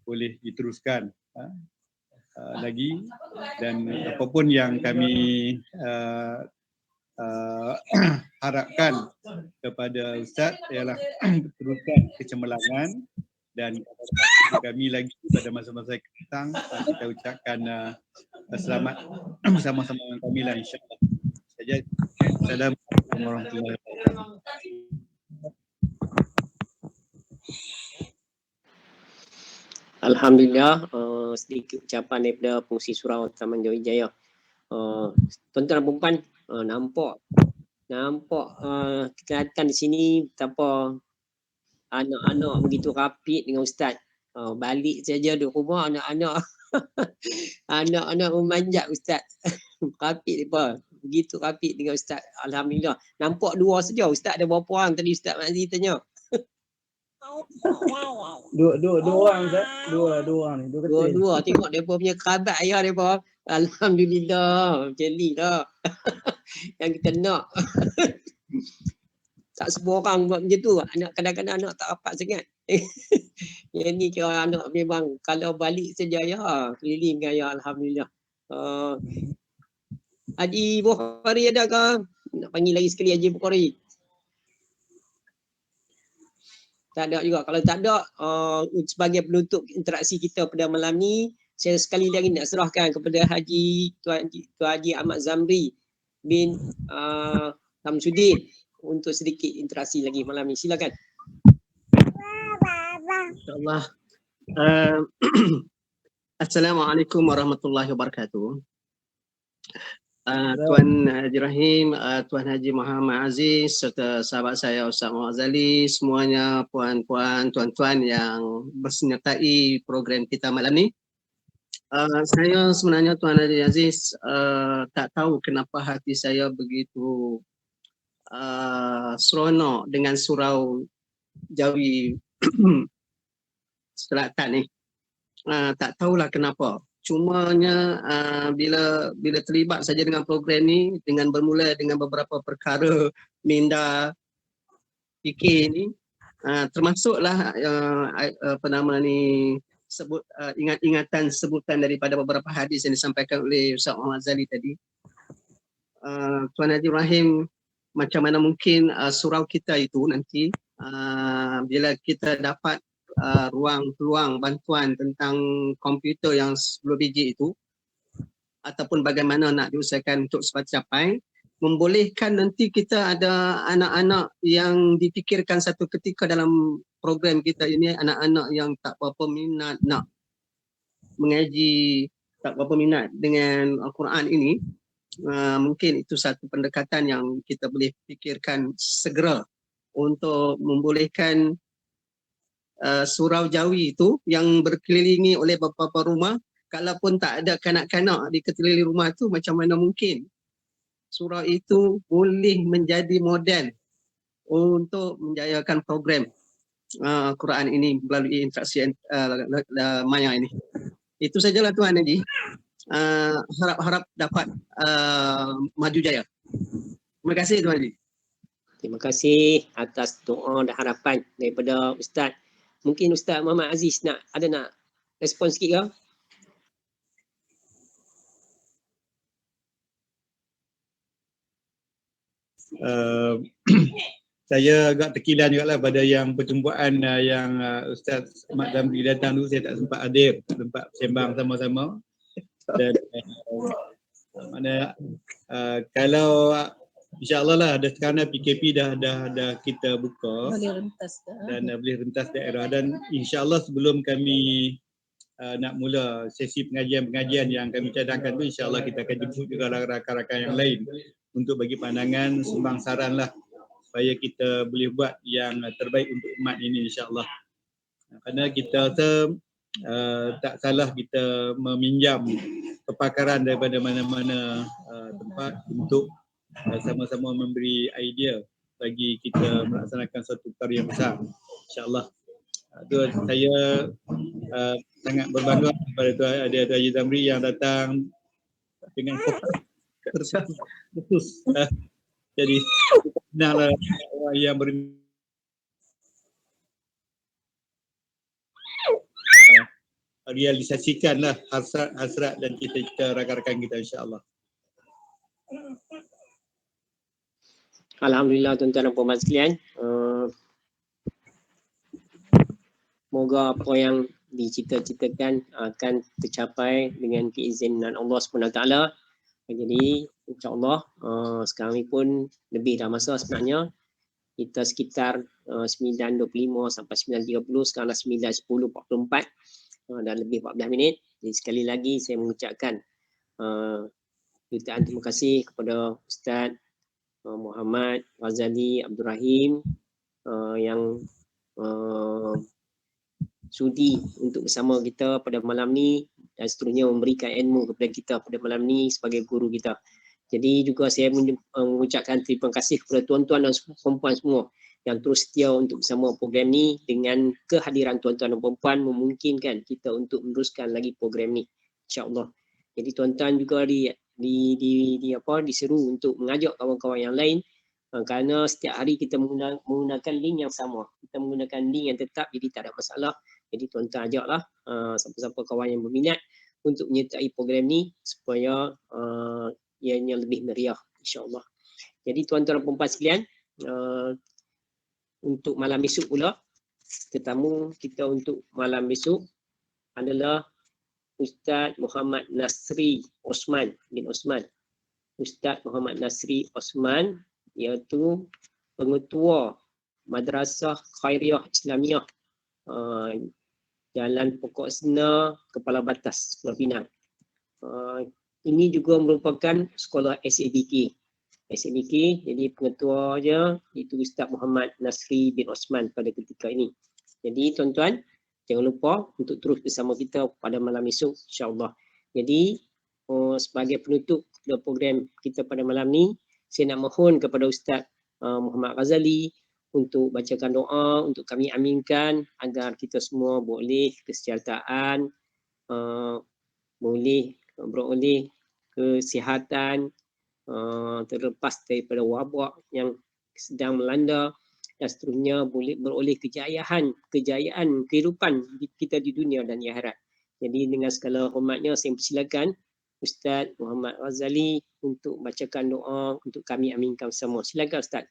boleh diteruskan lagi, dan apapun yang kami harapkan kepada Ustaz ialah teruskan kecemerlangan, dan kami lagi pada masa-masa yang datang kita ucapkan selamat bersama-sama dengan kami lah insya-Allah. Saja. Assalamualaikum warahmatullahi wabarakatuh. Alhamdulillah, sedikit ucapan daripada pengurusi Surau Taman Jawijaya. Tuan-tuan dan puan-puan, nampak kelihatan di sini betapa anak-anak begitu rapid dengan Ustaz. Balik saja di rumah anak-anak anak-anak memanjat Ustaz. Rapid depa, begitu rapid dengan Ustaz. Alhamdulillah. Nampak dua saja. Ustaz ada berapa orang tadi Ustaz Mazli tanya? Dua orang Ustaz. Dua orang ni. Dua. Tengok depa punya kerabat ayah depa. Alhamdulillah. Jeli dah. Yang kita nak. Tak semua orang buat macam tu. Anak kadang-kadang anak tak rapat sangat. Yang ni kira anak memang kalau balik saja ya, keliling dengan ayah, alhamdulillah. Haji Bukhari ada ke? Nak panggil lagi sekali Haji Bukhari. Tak ada juga. Kalau tak ada, sebagai penutup interaksi kita pada malam ni, saya sekali lagi nak serahkan kepada Tuan Haji Ahmad Zamri bin Samsudin untuk sedikit interaksi lagi malam ni. Silakan. InsyaAllah. Assalamualaikum warahmatullahi wabarakatuh. Tuan Haji Rahim, Tuan Haji Muhammad Aziz serta sahabat saya Ustaz Muhammad Azali, semuanya puan-puan, tuan-tuan yang bersertai program kita malam ni. Saya sebenarnya Tuan Haji Aziz tak tahu kenapa hati saya begitu seronok dengan surau Jawi Selatan ni. Tak tahulah kenapa. Cumanya bila terlibat saja dengan program ni, dengan bermula dengan beberapa perkara minda fikir ni, termasuklah apa nama ni, ingat-ingatan sebutan daripada beberapa hadis yang disampaikan oleh Ustaz Muhammad Azali tadi. Tuan Haji Rahim, macam mana mungkin surau kita itu nanti bila kita dapat ruang peluang bantuan tentang komputer yang 10 biji itu, ataupun bagaimana nak diusahakan untuk capai, membolehkan nanti kita ada anak-anak yang dipikirkan satu ketika dalam program kita ini, anak-anak yang tak berapa minat nak mengaji, tak berapa minat dengan Al-Quran ini, mungkin itu satu pendekatan yang kita boleh fikirkan segera untuk membolehkan surau Jawi itu yang berkelilingi oleh beberapa rumah, kalaupun tak ada kanak-kanak di sekeliling rumah itu, macam mana mungkin surau itu boleh menjadi model untuk menjayakan program Quran ini melalui interaksi maya ini. Itu sajalah Tuan Haji. Harap-harap dapat maju jaya. Terima kasih Tuan Haji. Terima kasih atas doa dan harapan daripada Ustaz. Mungkin Ustaz Muhammad Aziz nak respon sikit ke? Saya agak terkilan jugalah pada yang perjumpaan yang Ustaz Ahmad Zamri datang dulu, saya tak sempat hadir, tak sempat sembang sama-sama. Dan kalau InsyaAllah lah ada sekarang PKP dah kita buka, boleh rentas dan boleh rentas daerah, dan insyaAllah sebelum kami nak mula sesi pengajian yang kami cadangkan tu, insyaAllah kita akan jemput juga rakan-rakan yang lain untuk bagi pandangan, sumbang saran lah supaya kita boleh buat yang terbaik untuk umat ini insyaAllah. Kerana kita tak salah kita meminjam kepakaran daripada mana-mana tempat untuk sama-sama memberi idea bagi kita melaksanakan satu karya besar insyaAllah. Itu saya sangat berbangga kepada Tuan Haji Zamri yang datang dengan fokus. Jadi senanglah orang yang realisasikanlah hasrat dan cita-cita rakan-rakan kita insyaAllah. Alhamdulillah tuan-tuan dan puan-puan sekalian. Semoga apa yang dicita-citakan akan tercapai dengan keizinan Allah SWT. Jadi insyaAllah sekarang ni pun lebih dah masa sebenarnya. Kita sekitar 9.25 sampai 9.30, sekarang dah 9.10.44 dan lebih 14 minit. Jadi sekali lagi saya mengucapkan jutaan terima kasih kepada Ustaz Muhammad Ghazali Abdul Rahim yang sudi untuk bersama kita pada malam ni dan seterusnya memberikan ilmu kepada kita pada malam ni sebagai guru kita. Jadi juga saya mengucapkan terima kasih kepada tuan-tuan dan perempuan semua yang terus setia untuk bersama program ni. Dengan kehadiran tuan-tuan dan perempuan memungkinkan kita untuk meneruskan lagi program ni insya-Allah. Jadi tuan-tuan juga diseru untuk mengajak kawan-kawan yang lain kerana setiap hari kita menggunakan link yang sama. Kita menggunakan link yang tetap, jadi tak ada masalah. Jadi tuan-tuan ajaklah siapa-siapa kawan yang berminat untuk menyertai program ni supaya ianya lebih meriah insya-Allah. Jadi tuan-tuan dan puan-puan sekalian, untuk malam esok pula tetamu kita untuk malam besok adalah Ustaz Muhammad Nasri Osman bin Osman. Ustaz Muhammad Nasri Osman iaitu pengetua Madrasah Khairiyah Islamiah Jalan Pokok Sena, Kepala Batas, Pulau Pinang. Ini juga merupakan sekolah SADK. SADK, jadi pengetuanya itu Ustaz Muhammad Nasri bin Osman pada ketika ini. Jadi tuan-tuan, jangan lupa untuk terus bersama kita pada malam esok, insya-Allah. Jadi sebagai penutup program kita pada malam ni, saya nak mohon kepada Ustaz Muhammad Ghazali untuk bacakan doa untuk kami aminkan agar kita semua boleh kesejahteraan, boleh beroleh kesihatan, terlepas daripada wabak yang sedang melanda dan seterusnya boleh beroleh kejayaan kehidupan kita di dunia dan di akhirat. Jadi dengan segala hormatnya saya persilakan Ustaz Muhammad Ghazali untuk bacakan doa untuk kami aminkan semua. Silakan Ustaz.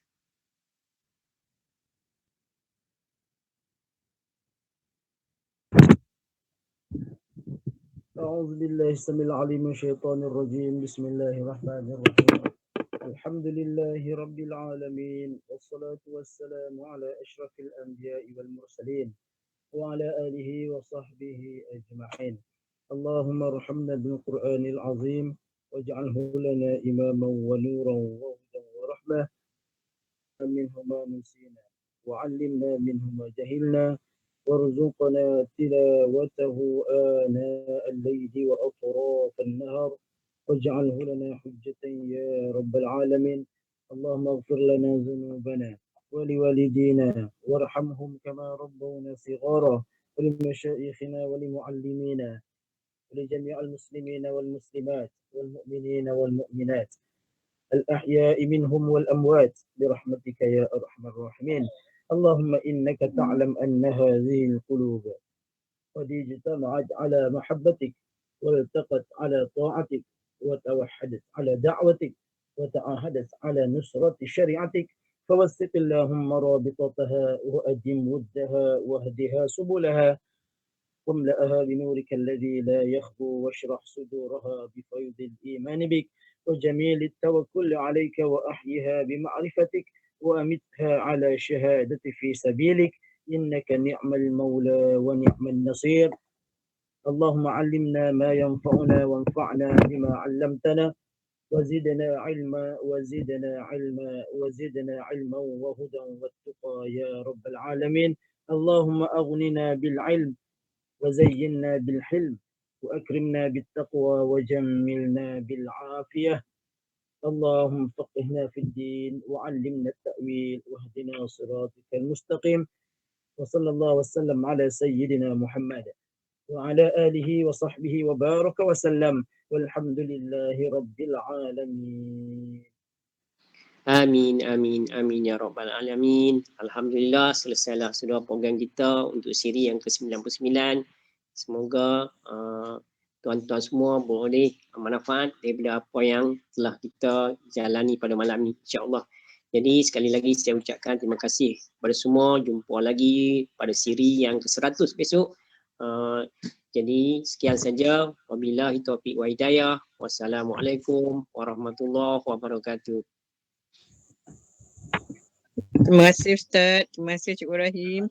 أعوذ بالله السميع العليم من الشيطان الرجيم بسم الله الرحمن الرحيم الحمد لله رب العالمين والصلاة والسلام على أشرف الأنبياء والمرسلين وعلى آله وصحبه أجمعين اللهم ارحمنا بالقرآن العظيم واجعله لنا إماما ونورا وهدى ورحمة منه ما نسينا وعلمنا منه ما جهلنا وارزقنا تلاوته آناء الليل وأطراف النهار واجعله لنا حجة يا رب العالمين اللهم اغفر لنا ذنوبنا ولوالدينا وارحمهم كما ربونا صغارا ولمشايخنا ولمعلمينا ولجميع المسلمين والمسلمات والمؤمنين والمؤمنات الأحياء منهم والأموات برحمتك يا أرحم الراحمين اللهم إنك تعلم أن هذه القلوب قد اجتمعت على محبتك والتقت على طاعتك وتوحدت على دعوتك وتعاهدت على نصرة شريعتك فوثق اللهم رابطتها وأدم ودها واهدها سبلها واملأها بنورك الذي لا يخبو واشرح صدورها بفيض الإيمان بك وجميل التوكل عليك وأحيها بمعرفتك وأمتها على شهادة في سبيلك إنك نعم المولى ونعم النصير اللهم علمنا ما ينفعنا وانفعنا بما علمتنا وزدنا علما وزدنا علما وزدنا علما وهدى والتقى يا رب العالمين اللهم أغننا بالعلم وزينا بالحلم وأكرمنا بالتقوى وجملنا بالعافية اللهم فقهنا في الدين وعلمنا التأويل واهدنا صراطك المستقيم وصلى الله وسلم على سيدنا محمد وعلى آله وصحبه وبارك وسلم والحمد لله رب العالمين. Amin, amin, amin ya rabbal alamin. Alhamdulillah selesailah sudah program kita untuk siri yang ke-99. Semoga tuan-tuan semua boleh manfaat daripada apa yang telah kita jalani pada malam ini, insya-Allah. Jadi sekali lagi saya ucapkan terima kasih kepada semua. Jumpa lagi pada siri yang ke-100 besok. Jadi sekian saja. Wabillahi taufiq wa hidayah. Wassalamualaikum warahmatullahi wabarakatuh. Terima kasih Ustaz. Terima kasih Cikgu Rahim.